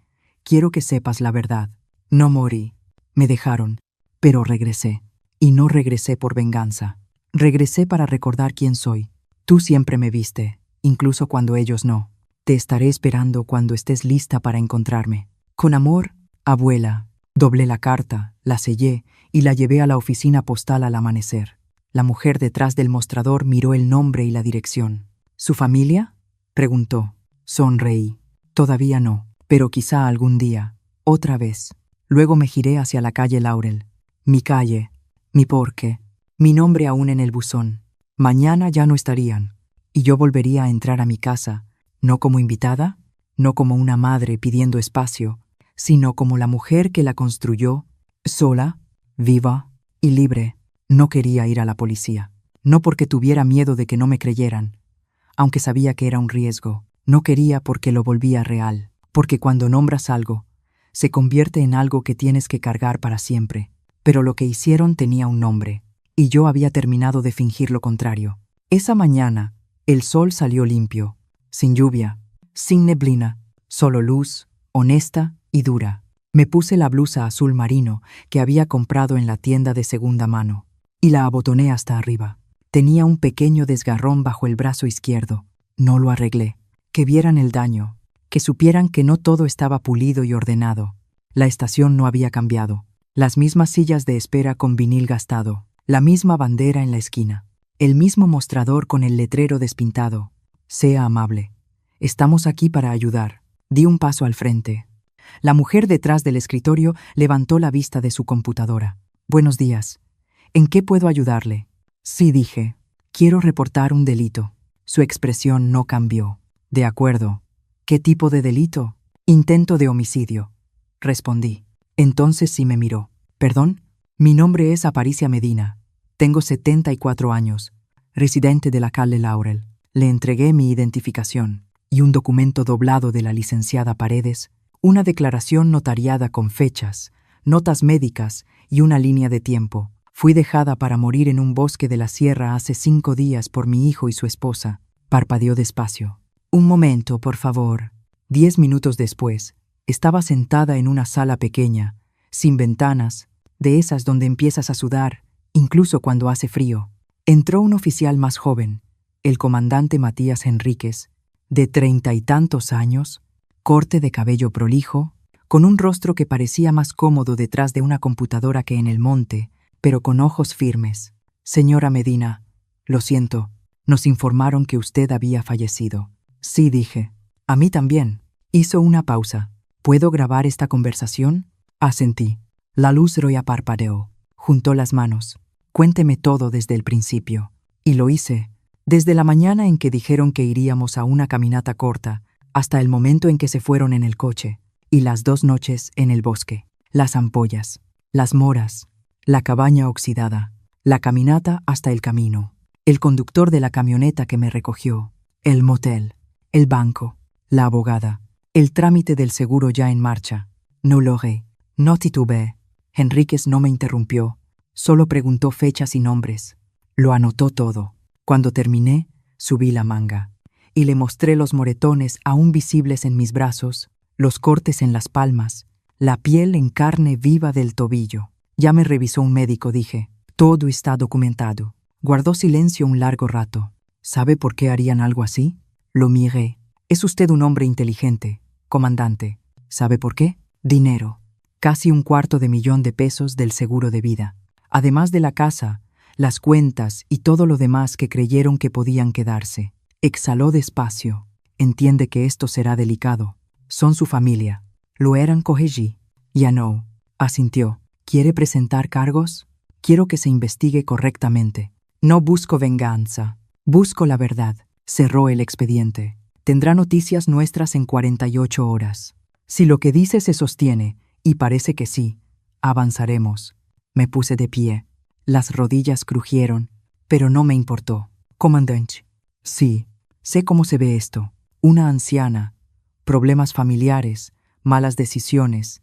S1: quiero que sepas la verdad. No morí. Me dejaron. Pero regresé. Y no regresé por venganza. Regresé para recordar quién soy. Tú siempre me viste, incluso cuando ellos no. Te estaré esperando cuando estés lista para encontrarme. Con amor, abuela. Doblé la carta, la sellé y la llevé a la oficina postal al amanecer. La mujer detrás del mostrador miró el nombre y la dirección. ¿Su familia?, preguntó. Sonreí. Todavía no, pero quizá algún día. Otra vez. Luego me giré hacia la calle Laurel. Mi calle, mi porqué, mi nombre aún en el buzón. Mañana ya no estarían, y yo volvería a entrar a mi casa, no como invitada, no como una madre pidiendo espacio, sino como la mujer que la construyó, sola, viva y libre. No quería ir a la policía, no porque tuviera miedo de que no me creyeran, aunque sabía que era un riesgo. No quería porque lo volvía real, porque cuando nombras algo, se convierte en algo que tienes que cargar para siempre. Pero lo que hicieron tenía un nombre, y yo había terminado de fingir lo contrario. Esa mañana, el sol salió limpio, sin lluvia, sin neblina, solo luz, honesta y dura. Me puse la blusa azul marino que había comprado en la tienda de segunda mano, y la abotoné hasta arriba. Tenía un pequeño desgarrón bajo el brazo izquierdo. No lo arreglé. Que vieran el daño, que supieran que no todo estaba pulido y ordenado. La estación no había cambiado. Las mismas sillas de espera con vinil gastado, la misma bandera en la esquina, el mismo mostrador con el letrero despintado. Sea amable. Estamos aquí para ayudar. Di un paso al frente. La mujer detrás del escritorio levantó la vista de su computadora. Buenos días. ¿En qué puedo ayudarle? Sí, dije. Quiero reportar un delito. Su expresión no cambió. De acuerdo. ¿Qué tipo de delito? Intento de homicidio. Respondí. Entonces sí me miró. ¿Perdón? Mi nombre es Aparicia Medina. Tengo 74 años. Residente de la calle Laurel. Le entregué mi identificación y un documento doblado de la licenciada Paredes, una declaración notariada con fechas, notas médicas y una línea de tiempo. Fui dejada para morir en un bosque de la sierra hace 5 días por mi hijo y su esposa. Parpadeó despacio. Un momento, por favor. 10 minutos después, estaba sentada en una sala pequeña, sin ventanas, de esas donde empiezas a sudar, incluso cuando hace frío. Entró un oficial más joven, el comandante Matías Enríquez, de 30 y tantos años, corte de cabello prolijo, con un rostro que parecía más cómodo detrás de una computadora que en el monte, pero con ojos firmes. Señora Medina, lo siento, nos informaron que usted había fallecido. Sí, dije. A mí también. Hizo una pausa. ¿Puedo grabar esta conversación? Asentí. La luz roja parpadeó. Juntó las manos. Cuénteme todo desde el principio. Y lo hice. Desde la mañana en que dijeron que iríamos a una caminata corta, hasta el momento en que se fueron en el coche, y las 2 noches en el bosque. Las ampollas, las moras, la cabaña oxidada, la caminata hasta el camino, el conductor de la camioneta que me recogió, el motel, el banco, la abogada, el trámite del seguro ya en marcha. No logré, no titubeé. Enríquez no me interrumpió, solo preguntó fechas y nombres. Lo anotó todo. Cuando terminé, subí la manga y le mostré los moretones aún visibles en mis brazos, los cortes en las palmas, la piel en carne viva del tobillo. Ya me revisó un médico, dije. Todo está documentado. Guardó silencio un largo rato. ¿Sabe por qué harían algo así? Lo miré. Es usted un hombre inteligente, comandante. ¿Sabe por qué? Dinero. Casi $250,000 del seguro de vida. Además de la casa, las cuentas y todo lo demás que creyeron que podían quedarse. Exhaló despacio. Entiende que esto será delicado. Son su familia. Lo eran, corregí. Ya no. Asintió. ¿Quiere presentar cargos? Quiero que se investigue correctamente. No busco venganza. Busco la verdad. Cerró el expediente. Tendrá noticias nuestras en 48 horas. Si lo que dice se sostiene, y parece que sí, avanzaremos. Me puse de pie. Las rodillas crujieron, pero no me importó. Comandante. Sí, sé cómo se ve esto. Una anciana, problemas familiares, malas decisiones,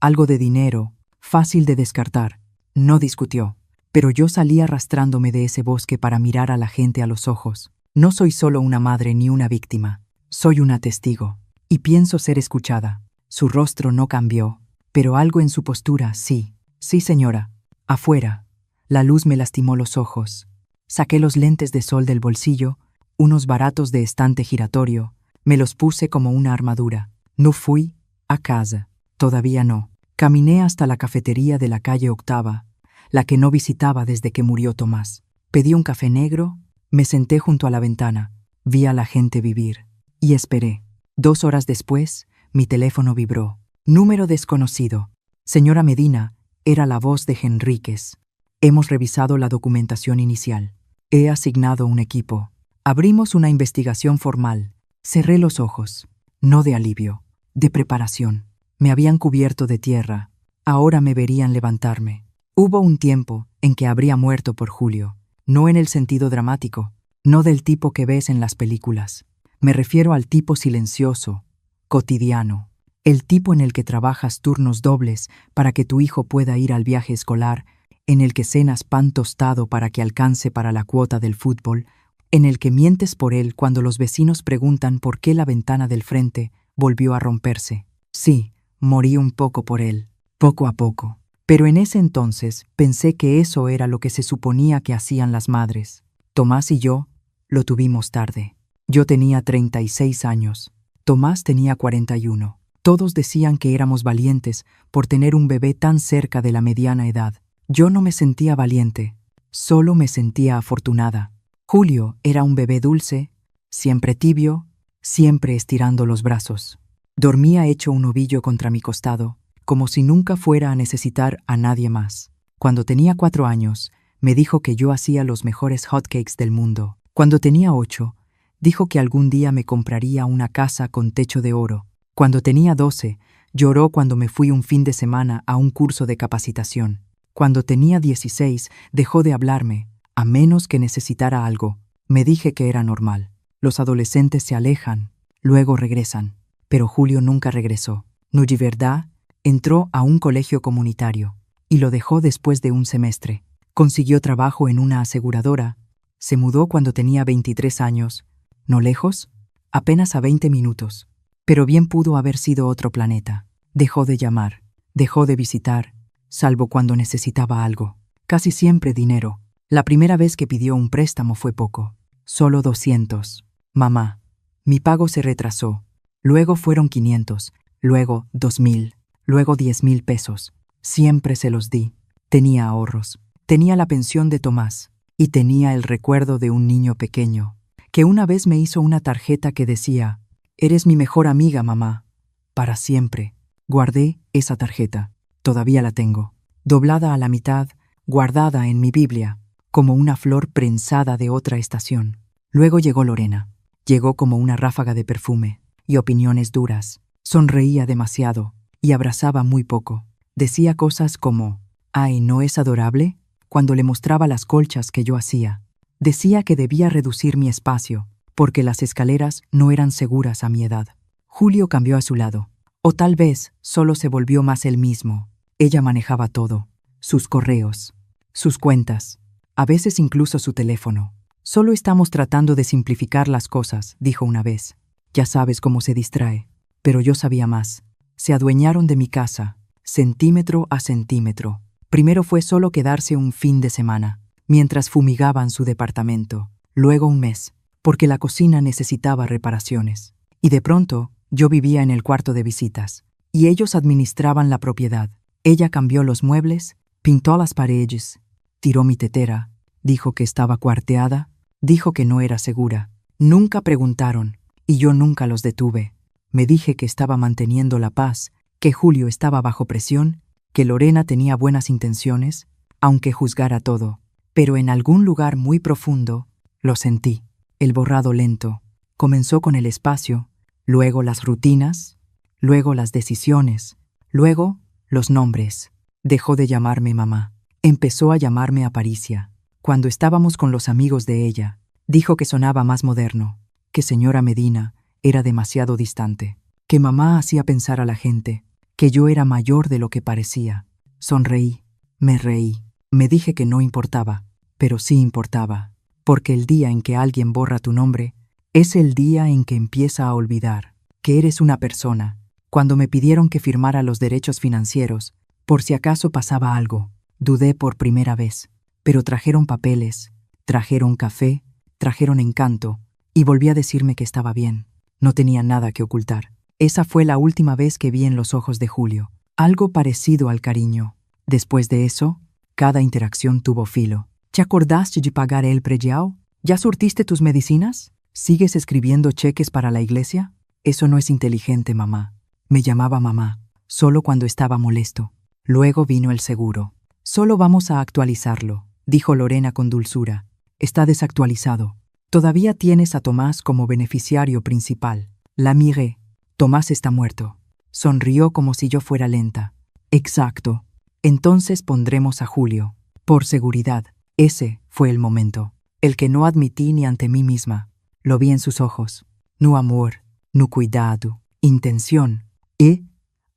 S1: algo de dinero, fácil de descartar. No discutió, pero yo salí arrastrándome de ese bosque para mirar a la gente a los ojos. No soy solo una madre ni una víctima, soy una testigo, y pienso ser escuchada. Su rostro no cambió, pero algo en su postura sí. Sí, señora. Afuera. La luz me lastimó los ojos. Saqué los lentes de sol del bolsillo, unos baratos de estante giratorio, me los puse como una armadura. No fui a casa. Todavía no. Caminé hasta la cafetería de la calle Octava, la que no visitaba desde que murió Tomás. Pedí un café negro, me senté junto a la ventana, vi a la gente vivir, y esperé. 2 horas después, mi teléfono vibró. Número desconocido. Señora Medina, era la voz de Henríquez. Hemos revisado la documentación inicial. He asignado un equipo. Abrimos una investigación formal. Cerré los ojos. No de alivio, de preparación. Me habían cubierto de tierra. Ahora me verían levantarme. Hubo un tiempo en que habría muerto por Julio. No en el sentido dramático, no del tipo que ves en las películas. Me refiero al tipo silencioso, cotidiano. El tipo en el que trabajas turnos dobles para que tu hijo pueda ir al viaje escolar, en el que cenas pan tostado para que alcance para la cuota del fútbol, en el que mientes por él cuando los vecinos preguntan por qué la ventana del frente volvió a romperse. Sí, morí un poco por él, poco a poco. Pero en ese entonces pensé que eso era lo que se suponía que hacían las madres. Tomás y yo lo tuvimos tarde. Yo tenía 36 años. Tomás tenía 41. Todos decían que éramos valientes por tener un bebé tan cerca de la mediana edad. Yo no me sentía valiente, solo me sentía afortunada. Julio era un bebé dulce, siempre tibio, siempre estirando los brazos. Dormía hecho un ovillo contra mi costado, como si nunca fuera a necesitar a nadie más. Cuando tenía 4 años, me dijo que yo hacía los mejores hotcakes del mundo. Cuando tenía 8, dijo que algún día me compraría una casa con techo de oro. Cuando tenía 12, lloró cuando me fui un fin de semana a un curso de capacitación. Cuando tenía 16, dejó de hablarme, a menos que necesitara algo. Me dije que era normal. Los adolescentes se alejan, luego regresan. Pero Julio nunca regresó. Verdad, entró a un colegio comunitario y lo dejó después de un semestre. Consiguió trabajo en una aseguradora. Se mudó cuando tenía 23 años. ¿No lejos? Apenas a 20 minutos. Pero bien pudo haber sido otro planeta. Dejó de llamar, dejó de visitar, salvo cuando necesitaba algo. Casi siempre dinero. La primera vez que pidió un préstamo fue poco. Solo 200. Mamá, mi pago se retrasó. Luego fueron 500, luego 2,000, luego 10,000 pesos. Siempre se los di. Tenía ahorros. Tenía la pensión de Tomás. Y tenía el recuerdo de un niño pequeño, que una vez me hizo una tarjeta que decía: «Eres mi mejor amiga, mamá. Para siempre». Guardé esa tarjeta. Todavía la tengo. Doblada a la mitad, guardada en mi Biblia, como una flor prensada de otra estación. Luego llegó Lorena. Llegó como una ráfaga de perfume y opiniones duras. Sonreía demasiado y abrazaba muy poco. Decía cosas como: «Ay, ¿no es adorable?», cuando le mostraba las colchas que yo hacía. Decía que debía reducir mi espacio, porque las escaleras no eran seguras a mi edad. Julio cambió a su lado. O tal vez solo se volvió más él mismo. Ella manejaba todo. Sus correos, sus cuentas, a veces incluso su teléfono. «Solo estamos tratando de simplificar las cosas», dijo una vez. «Ya sabes cómo se distrae». Pero yo sabía más. Se adueñaron de mi casa, centímetro a centímetro. Primero fue solo quedarse un fin de semana, mientras fumigaban su departamento. Luego un mes, porque la cocina necesitaba reparaciones. Y de pronto, yo vivía en el cuarto de visitas, y ellos administraban la propiedad. Ella cambió los muebles, pintó las paredes, tiró mi tetera, dijo que estaba cuarteada, dijo que no era segura. Nunca preguntaron, y yo nunca los detuve. Me dije que estaba manteniendo la paz, que Julio estaba bajo presión, que Lorena tenía buenas intenciones, aunque juzgara todo. Pero en algún lugar muy profundo, lo sentí. El borrado lento. Comenzó con el espacio, luego las rutinas, luego las decisiones, luego los nombres. Dejó de llamarme mamá. Empezó a llamarme Aparicia. Cuando estábamos con los amigos de ella, dijo que sonaba más moderno, que señora Medina era demasiado distante, que mamá hacía pensar a la gente que yo era mayor de lo que parecía. Sonreí, me reí, me dije que no importaba, pero sí importaba, porque el día en que alguien borra tu nombre es el día en que empieza a olvidar que eres una persona. Cuando me pidieron que firmara los derechos financieros, por si acaso pasaba algo, dudé por primera vez, pero trajeron papeles, trajeron café, trajeron Encanto, y volví a decirme que estaba bien. No tenía nada que ocultar. Esa fue la última vez que vi en los ojos de Julio algo parecido al cariño. Después de eso, cada interacción tuvo filo. ¿Te acordaste de pagar el predial? ¿Ya surtiste tus medicinas? ¿Sigues escribiendo cheques para la iglesia? Eso no es inteligente, mamá. Me llamaba mamá, solo cuando estaba molesto. Luego vino el seguro. Solo vamos a actualizarlo, dijo Lorena con dulzura. Está desactualizado. Todavía tienes a Tomás como beneficiario principal. La miré. Tomás está muerto. Sonrió como si yo fuera lenta. Exacto. Entonces pondremos a Julio. Por seguridad. Ese fue el momento. El que no admití ni ante mí misma. Lo vi en sus ojos. No amor, no cuidado, intención. Y,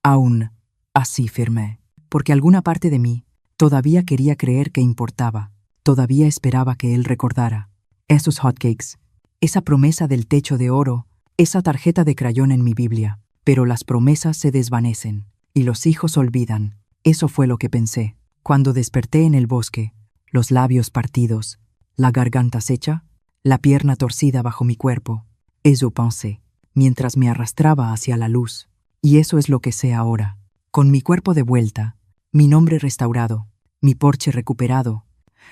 S1: aún, así firmé. Porque alguna parte de mí todavía quería creer que importaba. Todavía esperaba que él recordara. Esos hotcakes, esa promesa del techo de oro, esa tarjeta de crayón en mi Biblia. Pero las promesas se desvanecen, y los hijos olvidan. Eso fue lo que pensé. Cuando desperté en el bosque, los labios partidos, la garganta seca, la pierna torcida bajo mi cuerpo. Eso pensé, mientras me arrastraba hacia la luz. Y eso es lo que sé ahora. Con mi cuerpo de vuelta, mi nombre restaurado, mi porche recuperado.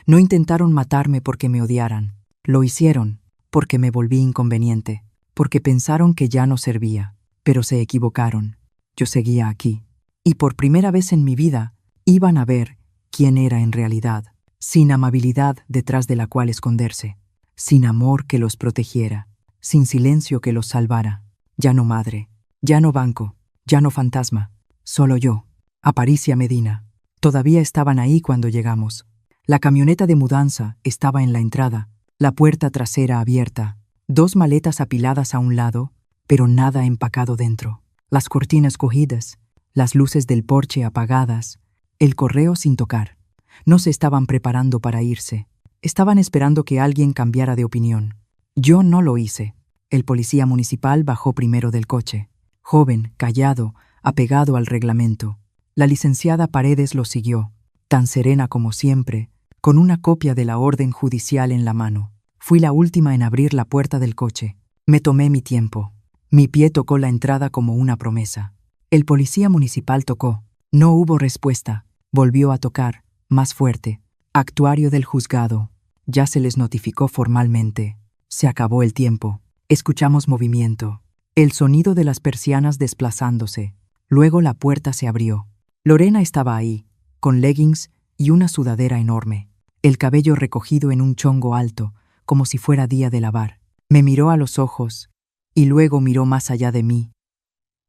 S1: No intentaron matarme porque me odiaran. Lo hicieron porque me volví inconveniente, porque pensaron que ya no servía. Pero se equivocaron. Yo seguía aquí. Y por primera vez en mi vida, iban a ver quién era en realidad, sin amabilidad detrás de la cual esconderse, sin amor que los protegiera, sin silencio que los salvara. Ya no madre, ya no banco, ya no fantasma, solo yo, Aparicia Medina. Todavía estaban ahí cuando llegamos. La camioneta de mudanza estaba en la entrada, la puerta trasera abierta, 2 maletas apiladas a un lado, pero nada empacado dentro, las cortinas cogidas, las luces del porche apagadas, el correo sin tocar. No se estaban preparando para irse. Estaban esperando que alguien cambiara de opinión. Yo no lo hice. El policía municipal bajó primero del coche. Joven, callado, apegado al reglamento. La licenciada Paredes lo siguió, tan serena como siempre, con una copia de la orden judicial en la mano. Fui la última en abrir la puerta del coche. Me tomé mi tiempo. Mi pie tocó la entrada como una promesa. El policía municipal tocó. No hubo respuesta. Volvió a tocar, más fuerte. Actuario del juzgado. Ya se les notificó formalmente. Se acabó el tiempo. Escuchamos movimiento. El sonido de las persianas desplazándose. Luego la puerta se abrió. Lorena estaba ahí, con leggings y una sudadera enorme. El cabello recogido en un chongo alto, como si fuera día de lavar. Me miró a los ojos y luego miró más allá de mí,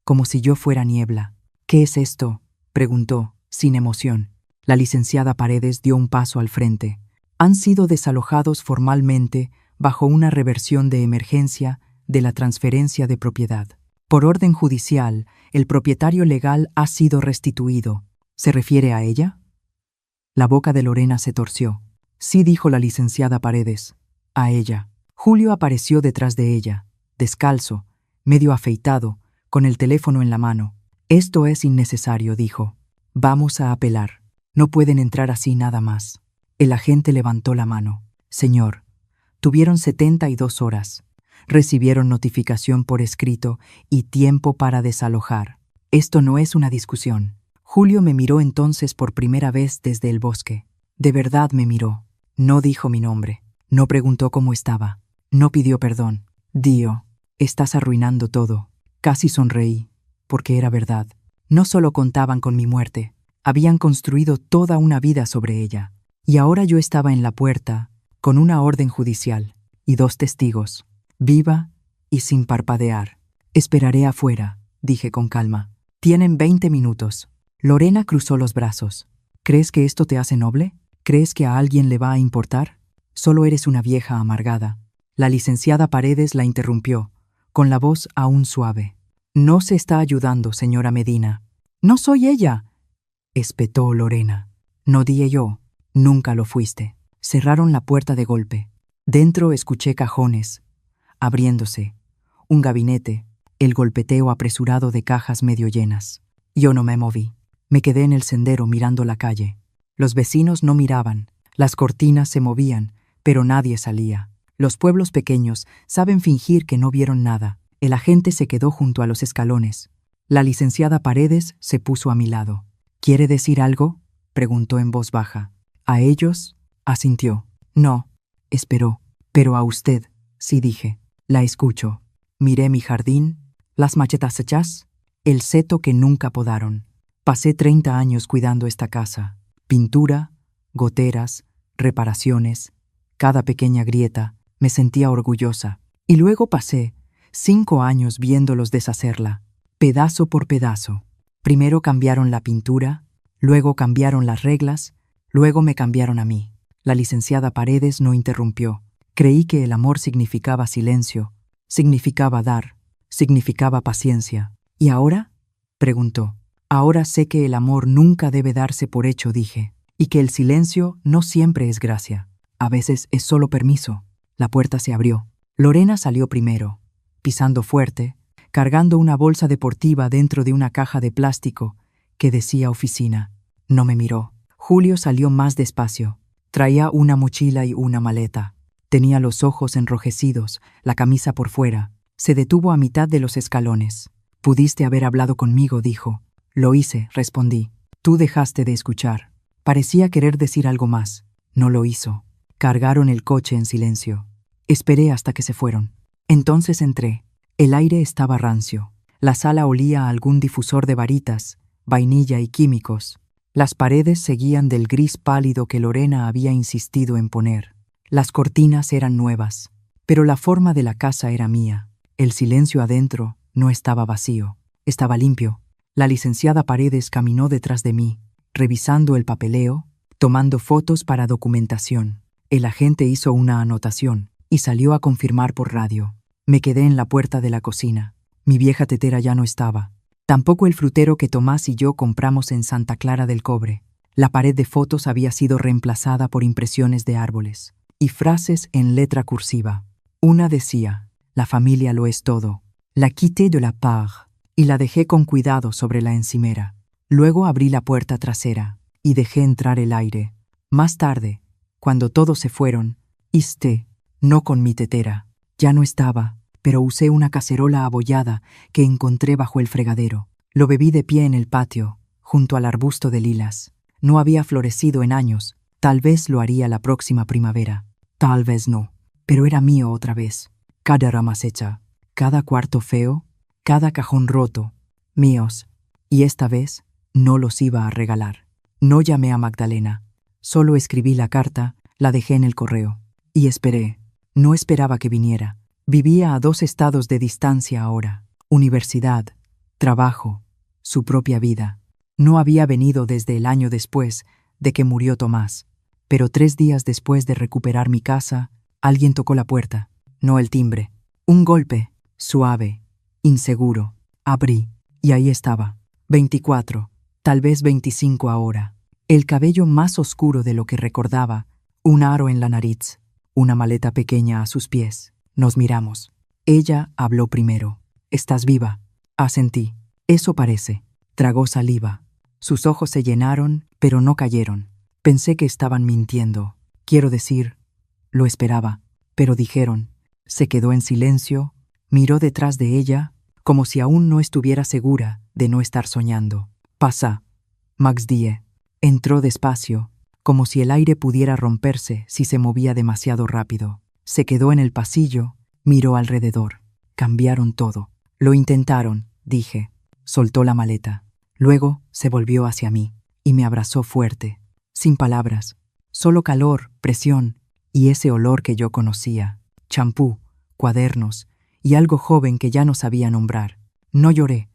S1: como si yo fuera niebla. ¿Qué es esto?, preguntó, sin emoción. La licenciada Paredes dio un paso al frente. Han sido desalojados formalmente bajo una reversión de emergencia de la transferencia de propiedad. Por orden judicial, el propietario legal ha sido restituido. ¿Se refiere a ella? La boca de Lorena se torció. Sí, dijo la licenciada Paredes. A ella. Julio apareció detrás de ella, descalzo, medio afeitado, con el teléfono en la mano. Esto es innecesario, dijo. Vamos a apelar. No pueden entrar así nada más. El agente levantó la mano. Señor, tuvieron 72 horas. Recibieron notificación por escrito y tiempo para desalojar. Esto no es una discusión. Julio me miró entonces por primera vez desde el bosque. De verdad me miró. No dijo mi nombre. No preguntó cómo estaba. No pidió perdón. Dio, estás arruinando todo. Casi sonreí, porque era verdad. No solo contaban con mi muerte, habían construido toda una vida sobre ella. Y ahora yo estaba en la puerta, con una orden judicial y 2 testigos, viva y sin parpadear. Esperaré afuera, dije con calma. Tienen 20 minutos. Lorena cruzó los brazos. ¿Crees que esto te hace noble? ¿Crees que a alguien le va a importar? Solo eres una vieja amargada. La licenciada Paredes la interrumpió, con la voz aún suave. No se está ayudando, señora Medina. No soy ella, espetó Lorena. No dije yo. Nunca lo fuiste. Cerraron la puerta de golpe. Dentro escuché cajones, abriéndose, un gabinete, el golpeteo apresurado de cajas medio llenas. Yo no me moví. Me quedé en el sendero mirando la calle. Los vecinos no miraban, las cortinas se movían, pero nadie salía. Los pueblos pequeños saben fingir que no vieron nada. El agente se quedó junto a los escalones. La licenciada Paredes se puso a mi lado. ¿Quiere decir algo?, preguntó en voz baja. ¿A ellos?, asintió. No, esperó. Pero a usted, sí, dije. La escucho. Miré mi jardín, las machetas hechas, el seto que nunca podaron. Pasé 30 años cuidando esta casa. Pintura, goteras, reparaciones, cada pequeña grieta. Me sentía orgullosa. Y luego pasé 5 años viéndolos deshacerla, pedazo por pedazo. Primero cambiaron la pintura, luego cambiaron las reglas, luego me cambiaron a mí. La licenciada Paredes no interrumpió. Creí que el amor significaba silencio, significaba dar, significaba paciencia. ¿Y ahora?, preguntó. Ahora sé que el amor nunca debe darse por hecho, dije, y que el silencio no siempre es gracia. A veces es solo permiso. La puerta se abrió. Lorena salió primero, pisando fuerte, cargando una bolsa deportiva dentro de una caja de plástico que decía oficina. No me miró. Julio salió más despacio. Traía una mochila y una maleta. Tenía los ojos enrojecidos, la camisa por fuera. Se detuvo a mitad de los escalones. «Pudiste haber hablado conmigo», dijo. «Lo hice», respondí. «Tú dejaste de escuchar». Parecía querer decir algo más. No lo hizo. Cargaron el coche en silencio. Esperé hasta que se fueron. Entonces entré. El aire estaba rancio. La sala olía a algún difusor de varitas, vainilla y químicos. Las paredes seguían del gris pálido que Lorena había insistido en poner. Las cortinas eran nuevas, pero la forma de la casa era mía. El silencio adentro no estaba vacío, estaba limpio. La licenciada Paredes caminó detrás de mí, revisando el papeleo, tomando fotos para documentación. El agente hizo una anotación y salió a confirmar por radio. Me quedé en la puerta de la cocina. Mi vieja tetera ya no estaba. Tampoco el frutero que Tomás y yo compramos en Santa Clara del Cobre. La pared de fotos había sido reemplazada por impresiones de árboles y frases en letra cursiva. Una decía: «La familia lo es todo». La quité de la part y la dejé con cuidado sobre la encimera. Luego abrí la puerta trasera y dejé entrar el aire. Más tarde, cuando todos se fueron, isté, no con mi tetera. Ya no estaba, pero usé una cacerola abollada que encontré bajo el fregadero. Lo bebí de pie en el patio, junto al arbusto de lilas. No había florecido en años. Tal vez lo haría la próxima primavera. Tal vez no. Pero era mío otra vez. Cada rama hecha, cada cuarto feo, cada cajón roto, míos. Y esta vez no los iba a regalar. No llamé a Magdalena. Solo escribí la carta, la dejé en el correo. Y esperé. No esperaba que viniera. Vivía a 2 estados de distancia ahora. Universidad, trabajo, su propia vida. No había venido desde el año después de que murió Tomás. Pero 3 días después de recuperar mi casa, alguien tocó la puerta. No el timbre. Un golpe, suave, inseguro. Abrí, y ahí estaba. 24, tal vez 25 ahora. El cabello más oscuro de lo que recordaba, un aro en la nariz, una maleta pequeña a sus pies. Nos miramos. Ella habló primero. «¿Estás viva?» Asentí. «Eso parece». Tragó saliva. Sus ojos se llenaron, pero no cayeron. Pensé que estaban mintiendo. Quiero decir, lo esperaba, pero dijeron. Se quedó en silencio, miró detrás de ella, como si aún no estuviera segura de no estar soñando. Pasa, Max die. Entró despacio, como si el aire pudiera romperse si se movía demasiado rápido. Se quedó en el pasillo, miró alrededor. Cambiaron todo. Lo intentaron, dije. Soltó la maleta. Luego se volvió hacia mí y me abrazó fuerte, sin palabras, solo calor, presión y ese olor que yo conocía. Champú, cuadernos y algo joven que ya no sabía nombrar. No lloré,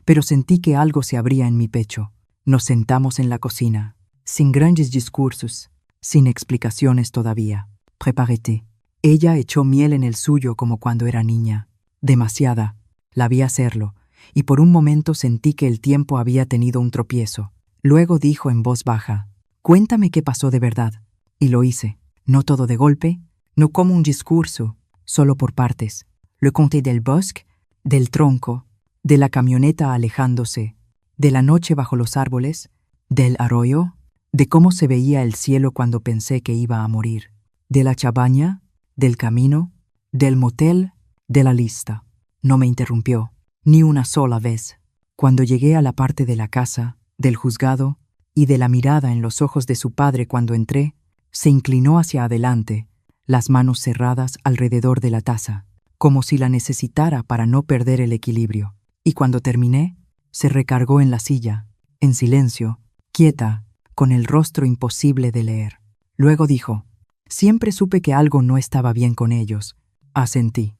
S1: pero sentí que algo se abría en mi pecho. Nos sentamos en la cocina, sin grandes discursos, sin explicaciones todavía. Prepárate. Ella echó miel en el suyo como cuando era niña. Demasiada. La vi hacerlo, y por un momento sentí que el tiempo había tenido un tropiezo. Luego dijo en voz baja, «Cuéntame qué pasó de verdad». Y lo hice. No todo de golpe, no como un discurso, solo por partes. Le conté del bosque, del tronco, de la camioneta alejándose, de la noche bajo los árboles, del arroyo, de cómo se veía el cielo cuando pensé que iba a morir, de la chabaña, del camino, del motel, de la lista. No me interrumpió, ni una sola vez. Cuando llegué a la parte de la casa, del juzgado y de la mirada en los ojos de su padre cuando entré, se inclinó hacia adelante, las manos cerradas alrededor de la taza, como si la necesitara para no perder el equilibrio. Y cuando terminé, se recargó en la silla, en silencio, quieta, con el rostro imposible de leer. Luego dijo, «Siempre supe que algo no estaba bien con ellos». Asentí.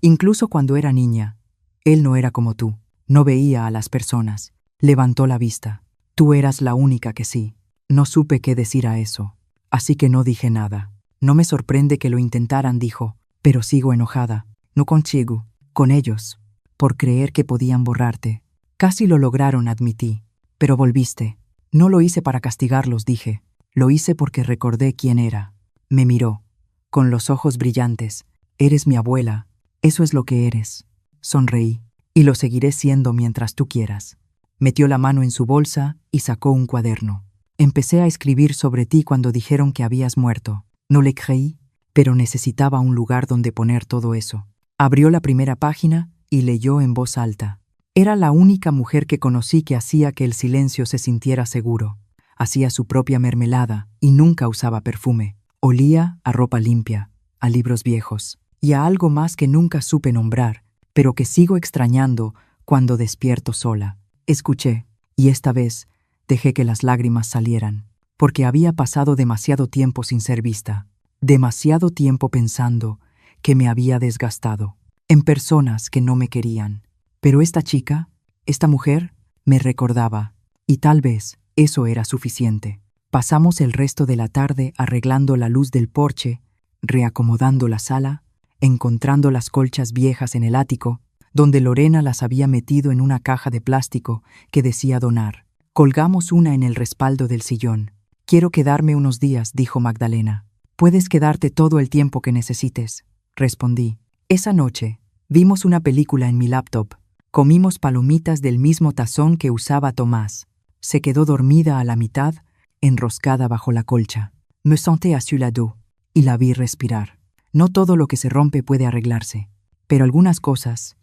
S1: Incluso cuando era niña, él no era como tú, no veía a las personas. Levantó la vista. Tú eras la única que sí. No supe qué decir a eso, así que no dije nada. No me sorprende que lo intentaran, dijo, pero sigo enojada. No contigo, con ellos, por creer que podían borrarte. Casi lo lograron, admití, pero volviste. No lo hice para castigarlos, dije. Lo hice porque recordé quién era. Me miró, con los ojos brillantes. Eres mi abuela, eso es lo que eres. Sonreí, y lo seguiré siendo mientras tú quieras. Metió la mano en su bolsa y sacó un cuaderno. Empecé a escribir sobre ti cuando dijeron que habías muerto. No le creí, pero necesitaba un lugar donde poner todo eso. Abrió la primera página y leyó en voz alta. Era la única mujer que conocí que hacía que el silencio se sintiera seguro. Hacía su propia mermelada y nunca usaba perfume. Olía a ropa limpia, a libros viejos y a algo más que nunca supe nombrar, pero que sigo extrañando cuando despierto sola. Escuché, y esta vez dejé que las lágrimas salieran, porque había pasado demasiado tiempo sin ser vista, demasiado tiempo pensando que me había desgastado, en personas que no me querían. Pero esta chica, esta mujer, me recordaba, y tal vez eso era suficiente. Pasamos el resto de la tarde arreglando la luz del porche, reacomodando la sala, encontrando las colchas viejas en el ático, donde Lorena las había metido en una caja de plástico que decía donar. Colgamos una en el respaldo del sillón. «Quiero quedarme unos días», dijo Magdalena. «Puedes quedarte todo el tiempo que necesites», respondí. Esa noche, vimos una película en mi laptop. Comimos palomitas del mismo tazón que usaba Tomás. Se quedó dormida a la mitad, enroscada bajo la colcha. Me senté a su lado y la vi respirar. No todo lo que se rompe puede arreglarse, pero algunas cosas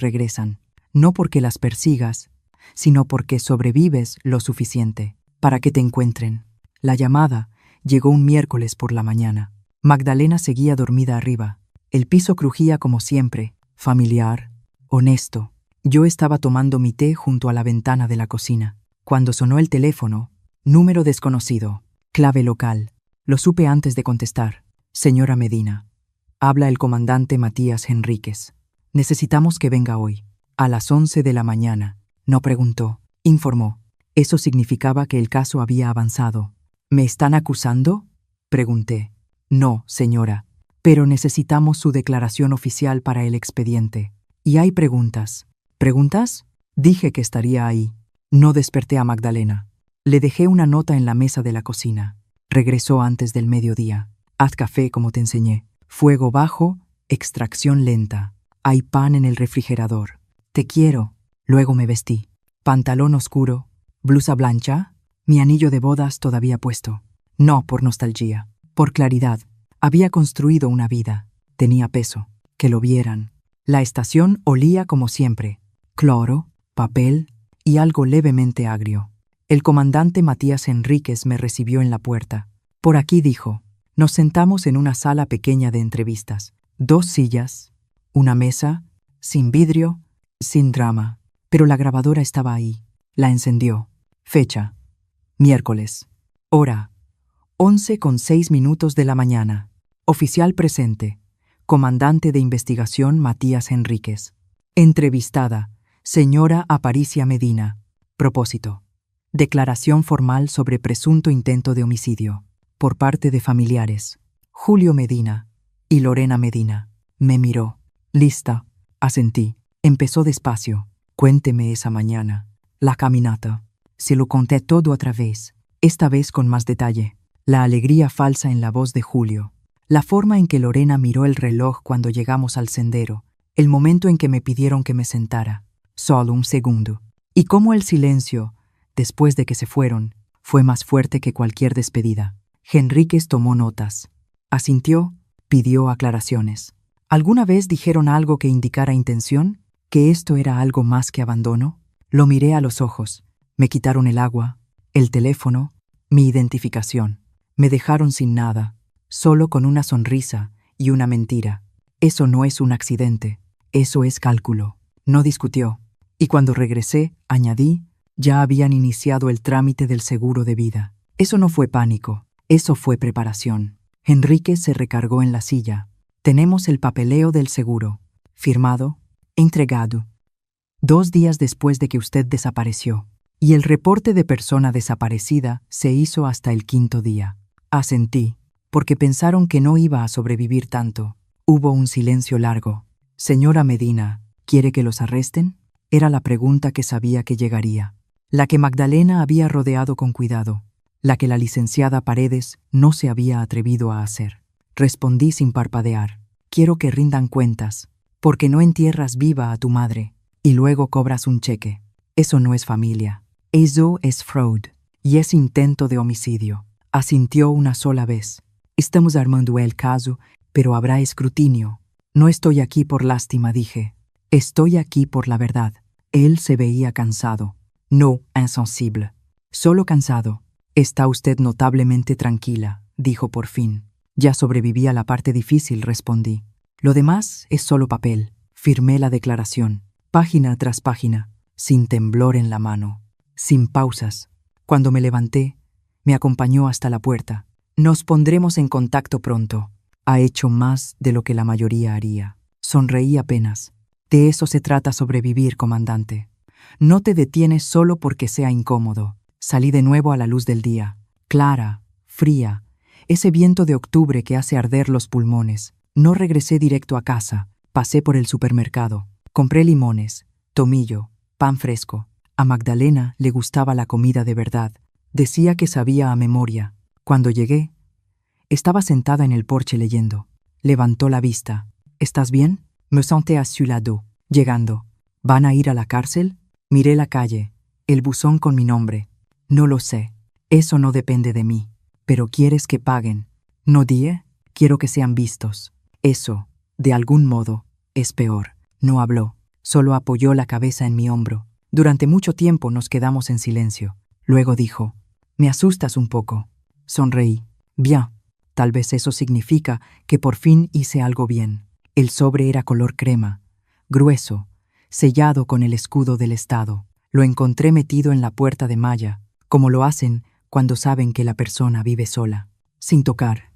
S1: regresan, no porque las persigas, sino porque sobrevives lo suficiente para que te encuentren. La llamada llegó un miércoles por la mañana. Magdalena seguía dormida arriba. El piso crujía como siempre, familiar, honesto. Yo estaba tomando mi té junto a la ventana de la cocina. Cuando sonó el teléfono, número desconocido, clave local. Lo supe antes de contestar. «Señora Medina, habla el comandante Matías Henríquez. Necesitamos que venga hoy, a las 11 de la mañana». No preguntó, informó. Eso significaba que el caso había avanzado. «¿Me están acusando?», pregunté. «No, señora, pero necesitamos su declaración oficial para el expediente. Y hay preguntas». «¿Preguntas?». Dije que estaría ahí. No desperté a Magdalena. Le dejé una nota en la mesa de la cocina. Regresó antes del mediodía. «Haz café como te enseñé. Fuego bajo, extracción lenta. Hay pan en el refrigerador. Te quiero». Luego me vestí. Pantalón oscuro, ¿Blusa blanca? Mi anillo de bodas todavía puesto. No por nostalgia, por claridad. Había construido una vida. Tenía peso. Que lo vieran. La estación olía como siempre. Cloro, papel y algo levemente agrio. El comandante Matías Enríquez me recibió en la puerta. Por aquí, dijo. Nos sentamos en una sala pequeña de entrevistas. 2 sillas, una mesa, sin vidrio, sin drama. Pero la grabadora estaba ahí. La encendió. Fecha: miércoles. Hora: 11:06 de la mañana. Oficial presente. Comandante de investigación Matías Enríquez. Entrevistada: señora Aparicia Medina. Propósito: declaración formal sobre presunto intento de homicidio. Por parte de familiares. Julio Medina y Lorena Medina. Me miró. Lista. Asentí. Empezó despacio. Cuénteme esa mañana. La caminata. Se lo conté todo otra vez, esta vez con más detalle. La alegría falsa en la voz de Julio. La forma en que Lorena miró el reloj cuando llegamos al sendero. El momento en que me pidieron que me sentara. Solo un segundo. Y cómo el silencio, después de que se fueron, fue más fuerte que cualquier despedida. Enríquez tomó notas. Asintió, pidió aclaraciones. ¿Alguna vez dijeron algo que indicara intención? ¿Que esto era algo más que abandono? Lo miré a los ojos. Me quitaron el agua, el teléfono, mi identificación. Me dejaron sin nada, solo con una sonrisa y una mentira. Eso no es un accidente, eso es cálculo. No discutió. Y cuando regresé, añadí, ya habían iniciado el trámite del seguro de vida. Eso no fue pánico, eso fue preparación. Enríquez se recargó en la silla. Tenemos el papeleo del seguro. Firmado, entregado. 2 días después de que usted desapareció. Y el reporte de persona desaparecida se hizo hasta el 5.º día. Asentí, porque pensaron que no iba a sobrevivir tanto. Hubo un silencio largo. Señora Medina, ¿quiere que los arresten? Era la pregunta que sabía que llegaría. La que Magdalena había rodeado con cuidado. La que la licenciada Paredes no se había atrevido a hacer. Respondí sin parpadear. Quiero que rindan cuentas, porque no entierras viva a tu madre y luego cobras un cheque. Eso no es familia. Eso es fraude y es intento de homicidio. Asintió una sola vez. Estamos armando el caso, pero habrá escrutinio. No estoy aquí por lástima, dije. Estoy aquí por la verdad. Él se veía cansado. No insensible. Solo cansado. Está usted notablemente tranquila, dijo por fin. Ya sobreviví a la parte difícil, respondí. Lo demás es solo papel. Firmé la declaración, página tras página, sin temblor en la mano, sin pausas. Cuando me levanté, me acompañó hasta la puerta. Nos pondremos en contacto pronto. Ha hecho más de lo que la mayoría haría. Sonreí apenas. De eso se trata sobrevivir, comandante. No te detienes solo porque sea incómodo. Salí de nuevo a la luz del día, clara, fría, ese viento de octubre que hace arder los pulmones. No regresé directo a casa, pasé por el supermercado, compré limones, tomillo, pan fresco. A Magdalena le gustaba la comida de verdad, decía que sabía a memoria. Cuando llegué, estaba sentada en el porche leyendo. Levantó la vista. ¿Estás bien? Me senté a su lado. Llegando. ¿Van a ir a la cárcel? Miré la calle, el buzón con mi nombre. No lo sé. Eso no depende de mí. Pero quieres que paguen. No die, quiero que sean vistos. Eso, de algún modo, es peor. No habló. Solo apoyó la cabeza en mi hombro. Durante mucho tiempo nos quedamos en silencio. Luego dijo, «Me asustas un poco». Sonreí. «Bien, tal vez eso significa que por fin hice algo bien». El sobre era color crema, grueso, sellado con el escudo del Estado. Lo encontré metido en la puerta de malla, como lo hacen cuando saben que la persona vive sola. Sin tocar,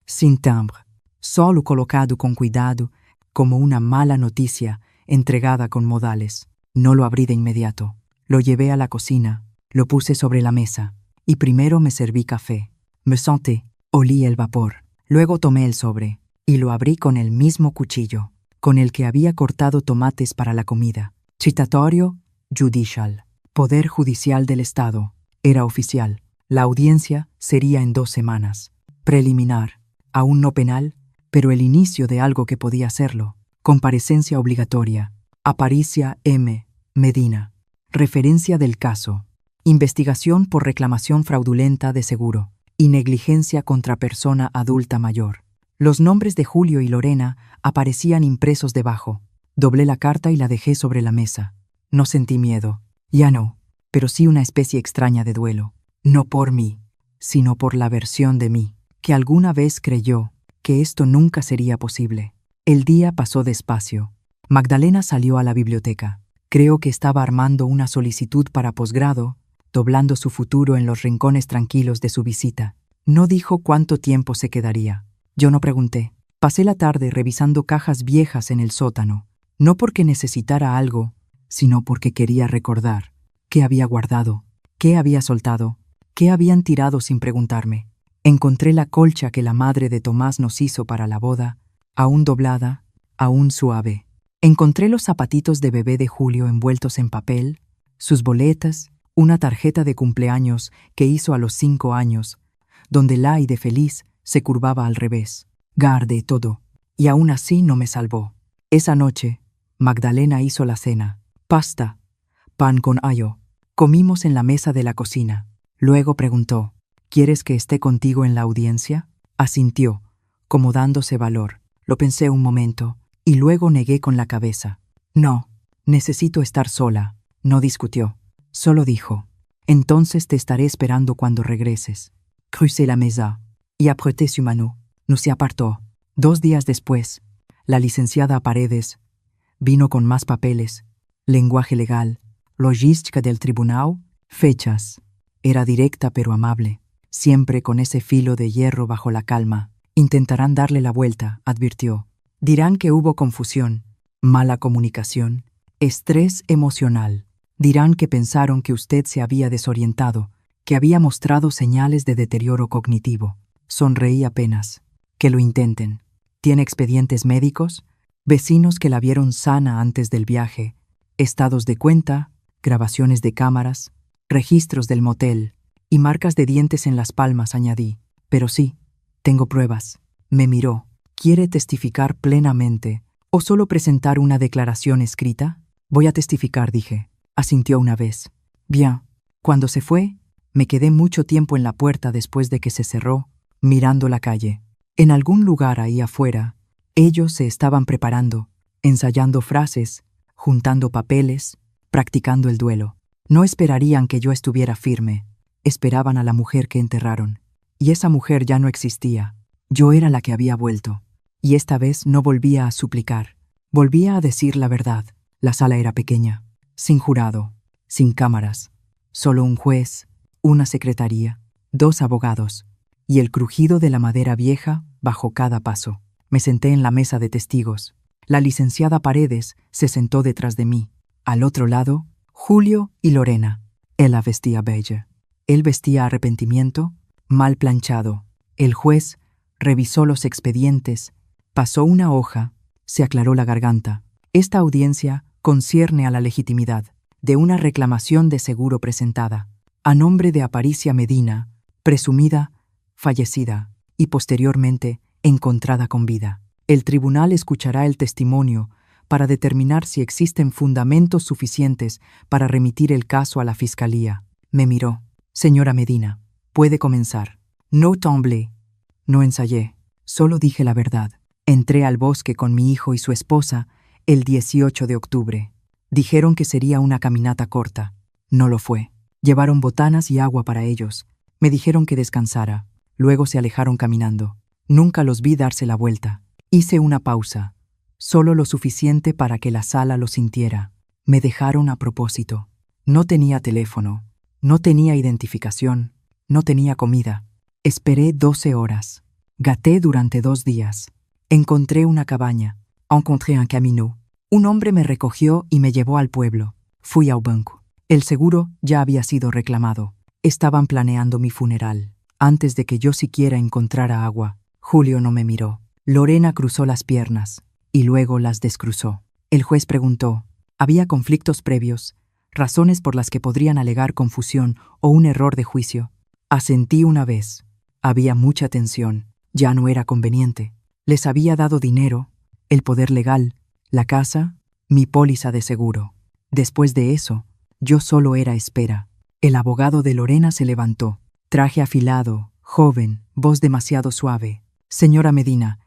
S1: sin timbre, solo colocado con cuidado, como una mala noticia entregada con modales. No lo abrí de inmediato. Lo llevé a la cocina, lo puse sobre la mesa, y primero me serví café. Me senté, olí el vapor. Luego tomé el sobre, y lo abrí con el mismo cuchillo, con el que había cortado tomates para la comida. Citatorio judicial. Poder judicial del Estado. Era oficial. La audiencia sería en 2 semanas. Preliminar. Aún no penal, pero el inicio de algo que podía serlo. Comparecencia obligatoria. Aparicia M. Medina. Referencia del caso. investigación por reclamación fraudulenta de seguro y negligencia contra persona adulta mayor. Los nombres de Julio y Lorena aparecían impresos debajo. Doblé la carta y la dejé sobre la mesa. No sentí miedo. Ya no, pero sí una especie extraña de duelo. No por mí, sino por la versión de mí, que alguna vez creyó que esto nunca sería posible. El día pasó despacio. Magdalena salió a la biblioteca. Creo que estaba armando una solicitud para posgrado, doblando su futuro en los rincones tranquilos de su visita. No dijo cuánto tiempo se quedaría. Yo no pregunté. Pasé la tarde revisando cajas viejas en el sótano, no porque necesitara algo, sino porque quería recordar qué había guardado, qué había soltado, qué habían tirado sin preguntarme. Encontré la colcha que la madre de Tomás nos hizo para la boda, aún doblada, aún suave. Encontré los zapatitos de bebé de Julio envueltos en papel, sus boletas, una tarjeta de cumpleaños que hizo a los 5 años, donde la I de feliz se curvaba al revés. Guardé todo, y aún así no me salvó. Esa noche, Magdalena hizo la cena. Pasta, pan con ayo. Comimos en la mesa de la cocina. Luego preguntó, ¿quieres que esté contigo en la audiencia? Asintió, como dándose valor. Lo pensé un momento, y luego negué con la cabeza. No, necesito estar sola. No discutió. Solo dijo, entonces te estaré esperando cuando regreses. Crucé la mesa y apreté su mano. No se apartó. 2 días después, la licenciada Paredes vino con más papeles, lenguaje legal, logística del tribunal, fechas. Era directa pero amable, siempre con ese filo de hierro bajo la calma. Intentarán darle la vuelta, advirtió. Dirán que hubo confusión, mala comunicación, estrés emocional. Dirán que pensaron que usted se había desorientado, que había mostrado señales de deterioro cognitivo. Sonreí apenas. Que lo intenten. ¿Tiene expedientes médicos? Vecinos que la vieron sana antes del viaje, estados de cuenta, grabaciones de cámaras, registros del motel y marcas de dientes en las palmas, añadí. Pero sí, tengo pruebas. Me miró. ¿Quiere testificar plenamente o solo presentar una declaración escrita? Voy a testificar, dije. Asintió una vez. Bien. Cuando se fue, me quedé mucho tiempo en la puerta después de que se cerró, mirando la calle. En algún lugar ahí afuera, ellos se estaban preparando, ensayando frases, juntando papeles, practicando el duelo. No esperarían que yo estuviera firme, esperaban a la mujer que enterraron. Y esa mujer ya no existía. Yo era la que había vuelto. Y esta vez no volvía a suplicar. Volvía a decir la verdad. La sala era pequeña, sin jurado, sin cámaras. Solo un juez, una secretaría, 2 abogados, y el crujido de la madera vieja bajo cada paso. Me senté en la mesa de testigos. La licenciada Paredes se sentó detrás de mí. Al otro lado, Julio y Lorena. Ella vestía beige. Él vestía arrepentimiento, mal planchado. El juez revisó los expedientes, pasó una hoja, se aclaró la garganta. Esta audiencia concierne a la legitimidad de una reclamación de seguro presentada a nombre de Aparicia Medina, presumida fallecida y posteriormente encontrada con vida. El tribunal escuchará el testimonio para determinar si existen fundamentos suficientes para remitir el caso a la fiscalía. Me miró. Señora Medina, puede comenzar. No temblé. No ensayé. Solo dije la verdad. Entré al bosque con mi hijo y su esposa el 18 de octubre. Dijeron que sería una caminata corta. No lo fue. Llevaron botanas y agua para ellos. Me dijeron que descansara. Luego se alejaron caminando. Nunca los vi darse la vuelta. Hice una pausa, solo lo suficiente para que la sala lo sintiera. Me dejaron a propósito. No tenía teléfono, no tenía identificación, no tenía comida. Esperé 12 horas. Gaté durante 2 días. Encontré una cabaña. Encontré un camino. Un hombre me recogió y me llevó al pueblo. Fui al banco. El seguro ya había sido reclamado. Estaban planeando mi funeral. Antes de que yo siquiera encontrara agua, Julio no me miró. Lorena cruzó las piernas y luego las descruzó. El juez preguntó, ¿había conflictos previos, razones por las que podrían alegar confusión o un error de juicio? Asentí una vez. Había mucha tensión. Ya no era conveniente. Les había dado dinero, el poder legal, la casa, mi póliza de seguro. Después de eso, yo solo era espera. El abogado de Lorena se levantó. Traje afilado, joven, voz demasiado suave. Señora Medina,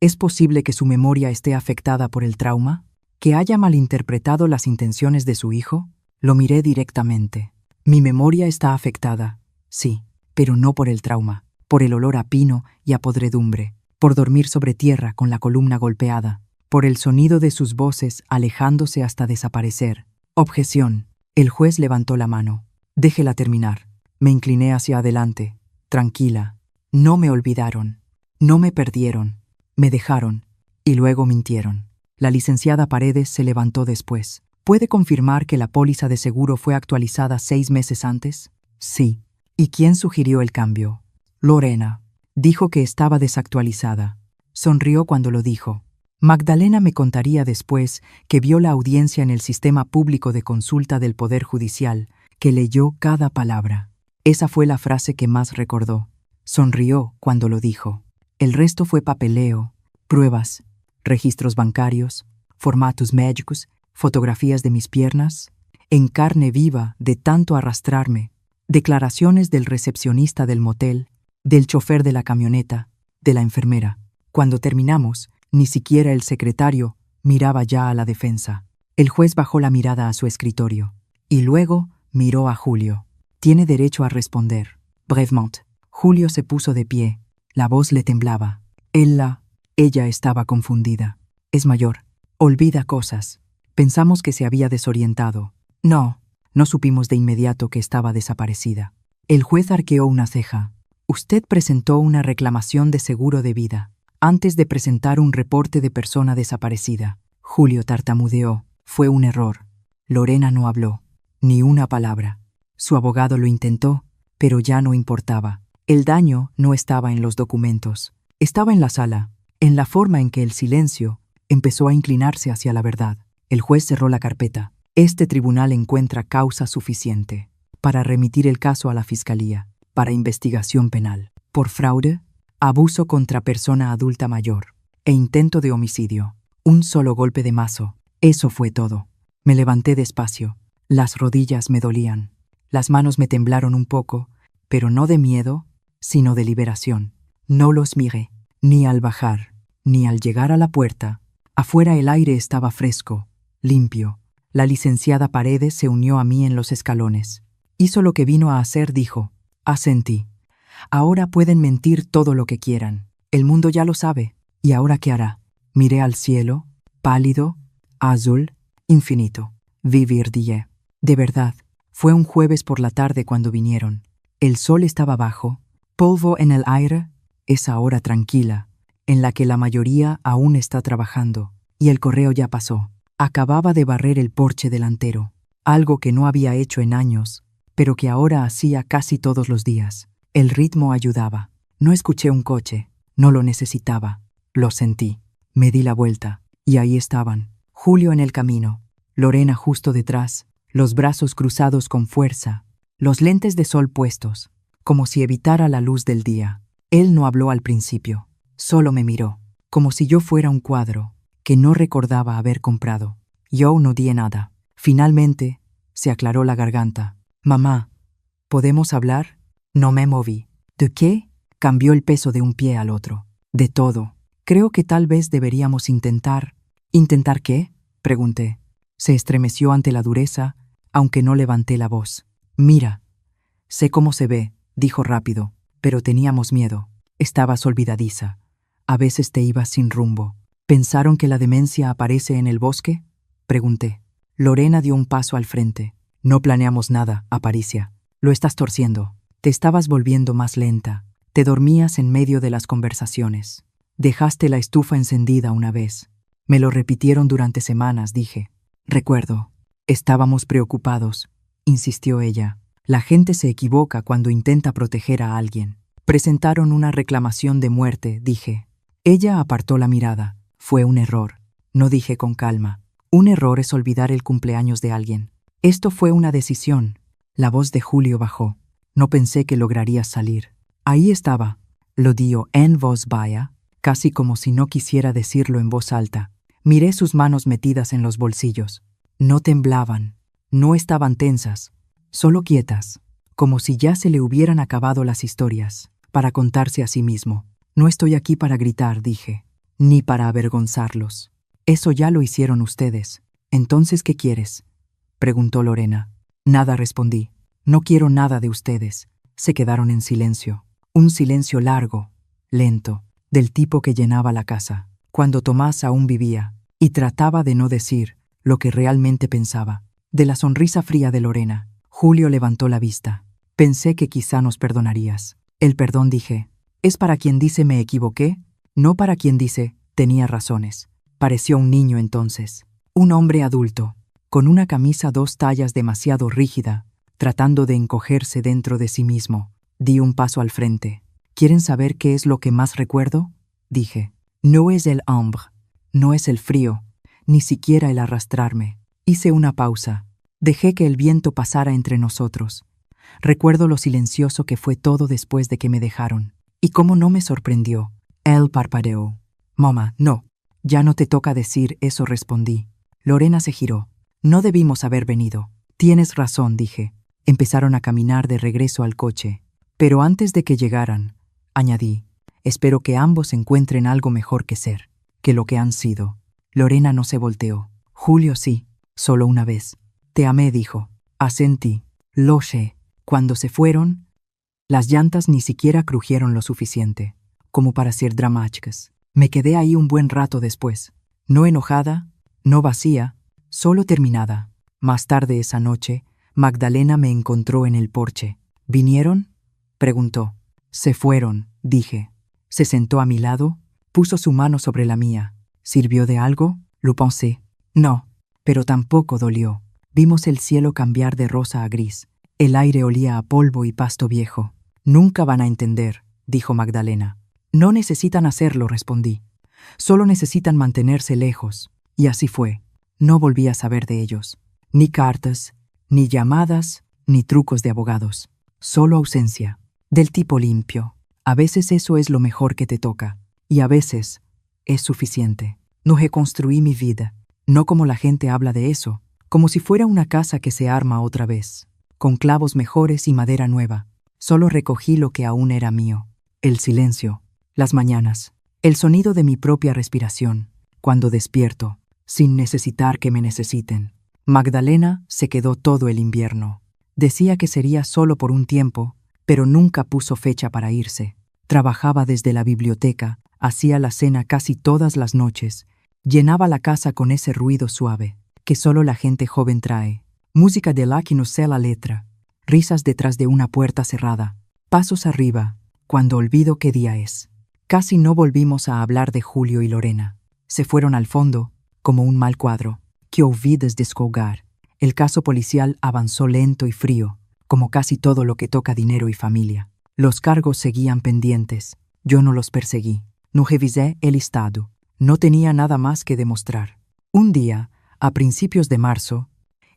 S1: ¿es posible que su memoria esté afectada por el trauma? ¿Que haya malinterpretado las intenciones de su hijo? Lo miré directamente. Mi memoria está afectada, sí, pero no por el trauma, por el olor a pino y a podredumbre, por dormir sobre tierra con la columna golpeada, por el sonido de sus voces alejándose hasta desaparecer. Objeción. El juez levantó la mano. Déjela terminar. Me incliné hacia adelante, tranquila. No me olvidaron, no me perdieron, me dejaron y luego mintieron. La licenciada Paredes se levantó después. ¿Puede confirmar que la póliza de seguro fue actualizada 6 meses antes? Sí. ¿Y quién sugirió el cambio? Lorena. Dijo que estaba desactualizada. Sonrió cuando lo dijo. Magdalena me contaría después que vio la audiencia en el sistema público de consulta del Poder Judicial, que leyó cada palabra. Esa fue la frase que más recordó. Sonrió cuando lo dijo. El resto fue papeleo, pruebas, registros bancarios, formatos médicos, fotografías de mis piernas, en carne viva de tanto arrastrarme, declaraciones del recepcionista del motel, del chofer de la camioneta, de la enfermera. Cuando terminamos, ni siquiera el secretario miraba ya a la defensa. El juez bajó la mirada a su escritorio y luego miró a Julio. Tiene derecho a responder. Brevement. Julio se puso de pie. La voz le temblaba. Ella estaba confundida. Es mayor. Olvida cosas. Pensamos que se había desorientado. No supimos de inmediato que estaba desaparecida. El juez arqueó una ceja. Usted presentó una reclamación de seguro de vida antes de presentar un reporte de persona desaparecida. Julio tartamudeó. Fue un error. Lorena no habló. Ni una palabra. Su abogado lo intentó, pero ya no importaba. El daño no estaba en los documentos. Estaba en la sala, en la forma en que el silencio empezó a inclinarse hacia la verdad. El juez cerró la carpeta. Este tribunal encuentra causa suficiente para remitir el caso a la fiscalía, para investigación penal, por fraude, abuso contra persona adulta mayor e intento de homicidio. Un solo golpe de mazo. Eso fue todo. Me levanté despacio. Las rodillas me dolían. Las manos me temblaron un poco, pero no de miedo, sino de liberación. No los miré, ni al bajar, ni al llegar a la puerta. Afuera el aire estaba fresco, limpio. La licenciada Paredes se unió a mí en los escalones. Hizo lo que vino a hacer, dijo. Asentí. Ahora pueden mentir todo lo que quieran. El mundo ya lo sabe. ¿Y ahora qué hará? Miré al cielo, pálido, azul, infinito. Vivir, dije. De verdad, fue un jueves por la tarde cuando vinieron. El sol estaba bajo, polvo en el aire, esa hora tranquila, en la que la mayoría aún está trabajando, y el correo ya pasó. Acababa de barrer el porche delantero, algo que no había hecho en años, pero que ahora hacía casi todos los días. El ritmo ayudaba. No escuché un coche, no lo necesitaba. Lo sentí. Me di la vuelta, y ahí estaban. Julio en el camino, Lorena justo detrás, los brazos cruzados con fuerza, los lentes de sol puestos, como si evitara la luz del día. Él no habló al principio, solo me miró, como si yo fuera un cuadro que no recordaba haber comprado. Yo no di nada. Finalmente, se aclaró la garganta. Mamá, ¿podemos hablar? No me moví. ¿De qué? Cambió el peso de un pie al otro. De todo. Creo que tal vez deberíamos intentar. ¿Intentar qué? Pregunté. Se estremeció ante la dureza, aunque no levanté la voz. Mira. Sé cómo se ve, dijo rápido, pero teníamos miedo. Estabas olvidadiza. A veces te ibas sin rumbo. ¿Pensaron que la demencia aparece en el bosque? Pregunté. Lorena dio un paso al frente. No planeamos nada, Aparicia. Lo estás torciendo. Te estabas volviendo más lenta. Te dormías en medio de las conversaciones. Dejaste la estufa encendida una vez. Me lo repitieron durante semanas, dije. Recuerdo. Estábamos preocupados, insistió ella. La gente se equivoca cuando intenta proteger a alguien. Presentaron una reclamación de muerte, dije. Ella apartó la mirada. Fue un error. No dije con calma. Un error es olvidar el cumpleaños de alguien. Esto fue una decisión. La voz de Julio bajó. No pensé que lograrías salir. Ahí estaba. Lo dio en voz baja, casi como si no quisiera decirlo en voz alta. Miré sus manos metidas en los bolsillos. No temblaban. No estaban tensas. solo quietas, como si ya se le hubieran acabado las historias, para contarse a sí mismo. No estoy aquí para gritar, dije, ni para avergonzarlos. Eso ya lo hicieron ustedes. ¿Entonces qué quieres?, preguntó Lorena. Nada, respondí. No quiero nada de ustedes. Se quedaron en silencio. Un silencio largo, lento, del tipo que llenaba la casa, cuando Tomás aún vivía, y trataba de no decir lo que realmente pensaba. De la sonrisa fría de Lorena, Julio levantó la vista. Pensé que quizá nos perdonarías. El perdón, dije, es para quien dice me equivoqué, no para quien dice tenía razones. Pareció un niño entonces, un hombre adulto, con una camisa 2 tallas demasiado rígida, tratando de encogerse dentro de sí mismo. Di un paso al frente. ¿Quieren saber qué es lo que más recuerdo?, dije. No es el hambre, no es el frío, ni siquiera el arrastrarme. Hice una pausa. Dejé que el viento pasara entre nosotros. Recuerdo lo silencioso que fue todo después de que me dejaron. Y cómo no me sorprendió. Él parpadeó. Mamá, no. Ya no te toca decir eso, respondí. Lorena se giró. No debimos haber venido. Tienes razón, dije. Empezaron a caminar de regreso al coche. Pero antes de que llegaran, añadí, espero que ambos encuentren algo mejor que ser, que lo que han sido. Lorena no se volteó. Julio sí, solo una vez. Te amé, dijo. Asentí. Lo sé. Cuando se fueron, las llantas ni siquiera crujieron lo suficiente, como para ser dramáticas. Me quedé ahí un buen rato después. No enojada, no vacía, solo terminada. Más tarde esa noche, Magdalena me encontró en el porche. ¿Vinieron?, preguntó. Se fueron, dije. Se sentó a mi lado, puso su mano sobre la mía. ¿Sirvió de algo?, lo pensé. No, pero tampoco dolió. Vimos el cielo cambiar de rosa a gris. El aire olía a polvo y pasto viejo. Nunca van a entender, dijo Magdalena. No necesitan hacerlo, respondí. Solo necesitan mantenerse lejos. Y así fue. No volví a saber de ellos. Ni cartas, ni llamadas, ni trucos de abogados. Solo ausencia. Del tipo limpio. A veces eso es lo mejor que te toca. Y a veces es suficiente. No reconstruí mi vida. No como la gente habla de eso. Como si fuera una casa que se arma otra vez. Con clavos mejores y madera nueva. Solo recogí lo que aún era mío. El silencio. Las mañanas. El sonido de mi propia respiración. Cuando despierto. Sin necesitar que me necesiten. Magdalena se quedó todo el invierno. Decía que sería solo por un tiempo, pero nunca puso fecha para irse. Trabajaba desde la biblioteca, hacía la cena casi todas las noches, llenaba la casa con ese ruido suave, que solo la gente joven trae. Música de la que no sé la letra, risas detrás de una puerta cerrada, pasos arriba, cuando olvido qué día es. Casi no volvimos a hablar de Julio y Lorena. Se fueron al fondo, como un mal cuadro, que olvides descolgar. El caso policial avanzó lento y frío, como casi todo lo que toca dinero y familia. Los cargos seguían pendientes. Yo no los perseguí. No revisé el listado. No tenía nada más que demostrar. Un día, a principios de marzo,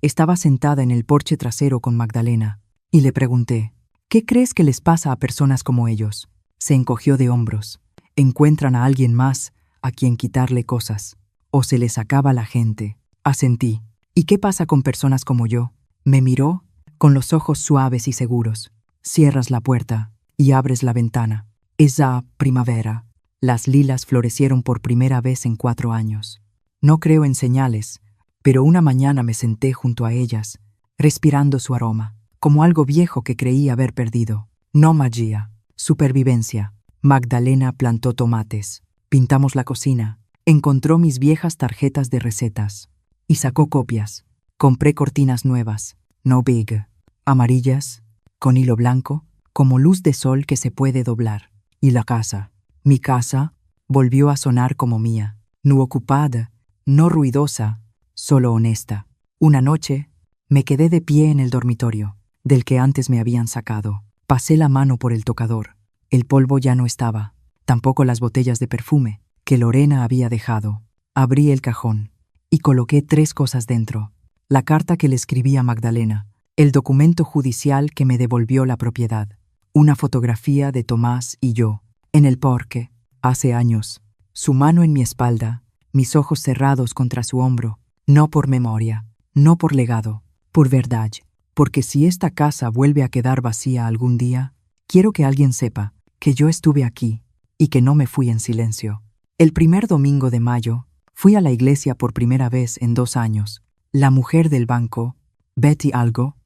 S1: estaba sentada en el porche trasero con Magdalena, y le pregunté, ¿qué crees que les pasa a personas como ellos? Se encogió de hombros. Encuentran a alguien más a quien quitarle cosas. O se les acaba la gente. Asentí. ¿Y qué pasa con personas como yo? Me miró, con los ojos suaves y seguros. Cierras la puerta y abres la ventana. Esa primavera. Las lilas florecieron por primera vez en 4 años. No creo en señales, pero una mañana me senté junto a ellas, respirando su aroma, como algo viejo que creí haber perdido. No magia, supervivencia. Magdalena plantó tomates. Pintamos la cocina. Encontró mis viejas tarjetas de recetas. Y sacó copias. Compré cortinas nuevas, no big, amarillas, con hilo blanco, como luz de sol que se puede doblar. Y la casa, mi casa, volvió a sonar como mía. No ocupada, no ruidosa, solo honesta. Una noche, me quedé de pie en el dormitorio, del que antes me habían sacado. Pasé la mano por el tocador. El polvo ya no estaba, tampoco las botellas de perfume que Lorena había dejado. Abrí el cajón y coloqué 3 cosas dentro. La carta que le escribí a Magdalena, el documento judicial que me devolvió la propiedad, una fotografía de Tomás y yo, en el parque, hace años, su mano en mi espalda, mis ojos cerrados contra su hombro, no por memoria, no por legado, por verdad. porque si esta casa vuelve a quedar vacía algún día, quiero que alguien sepa que yo estuve aquí y que no me fui en silencio. El primer domingo de mayo, fui a la iglesia por primera vez en 2 años. La mujer del banco, Betty Algo,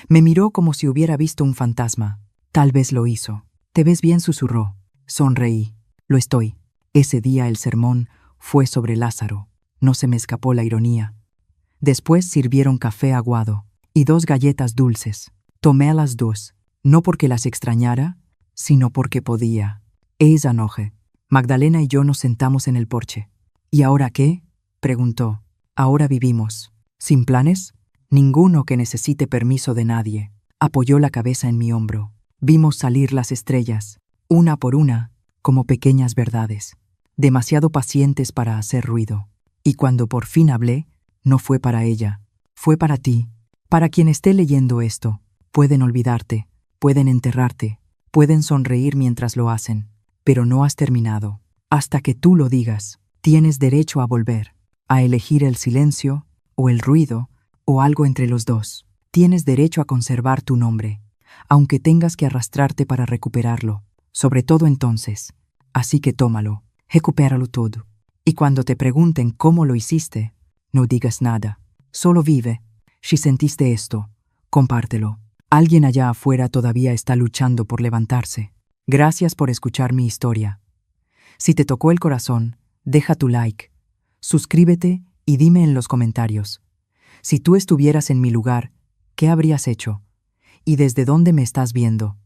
S1: me miró como si hubiera visto un fantasma. Tal vez lo hizo. «¿Te ves bien?», susurró. Sonreí. «Lo estoy». Ese día el sermón fue sobre Lázaro. No se me escapó la ironía. Después sirvieron café aguado y 2 galletas dulces. Tomé a las 2, no porque las extrañara, sino porque podía. Esa noche, Magdalena y yo nos sentamos en el porche. «¿Y ahora qué?», preguntó. «Ahora vivimos». «¿Sin planes?». «Ninguno que necesite permiso de nadie». Apoyó la cabeza en mi hombro. Vimos salir las estrellas, una por una, como pequeñas verdades, demasiado pacientes para hacer ruido. Y cuando por fin hablé, no fue para ella, fue para ti. Para quien esté leyendo esto, pueden olvidarte, pueden enterrarte, pueden sonreír mientras lo hacen, pero no has terminado. Hasta que tú lo digas, tienes derecho a volver, a elegir el silencio, o el ruido, o algo entre los dos. Tienes derecho a conservar tu nombre, aunque tengas que arrastrarte para recuperarlo, sobre todo entonces. Así que tómalo, recupéralo todo. Y cuando te pregunten cómo lo hiciste, no digas nada, solo vive. Si sentiste esto, compártelo. Alguien allá afuera todavía está luchando por levantarse. Gracias por escuchar mi historia. Si te tocó el corazón, deja tu like, suscríbete y dime en los comentarios. Si tú estuvieras en mi lugar, ¿qué habrías hecho? ¿Y desde dónde me estás viendo?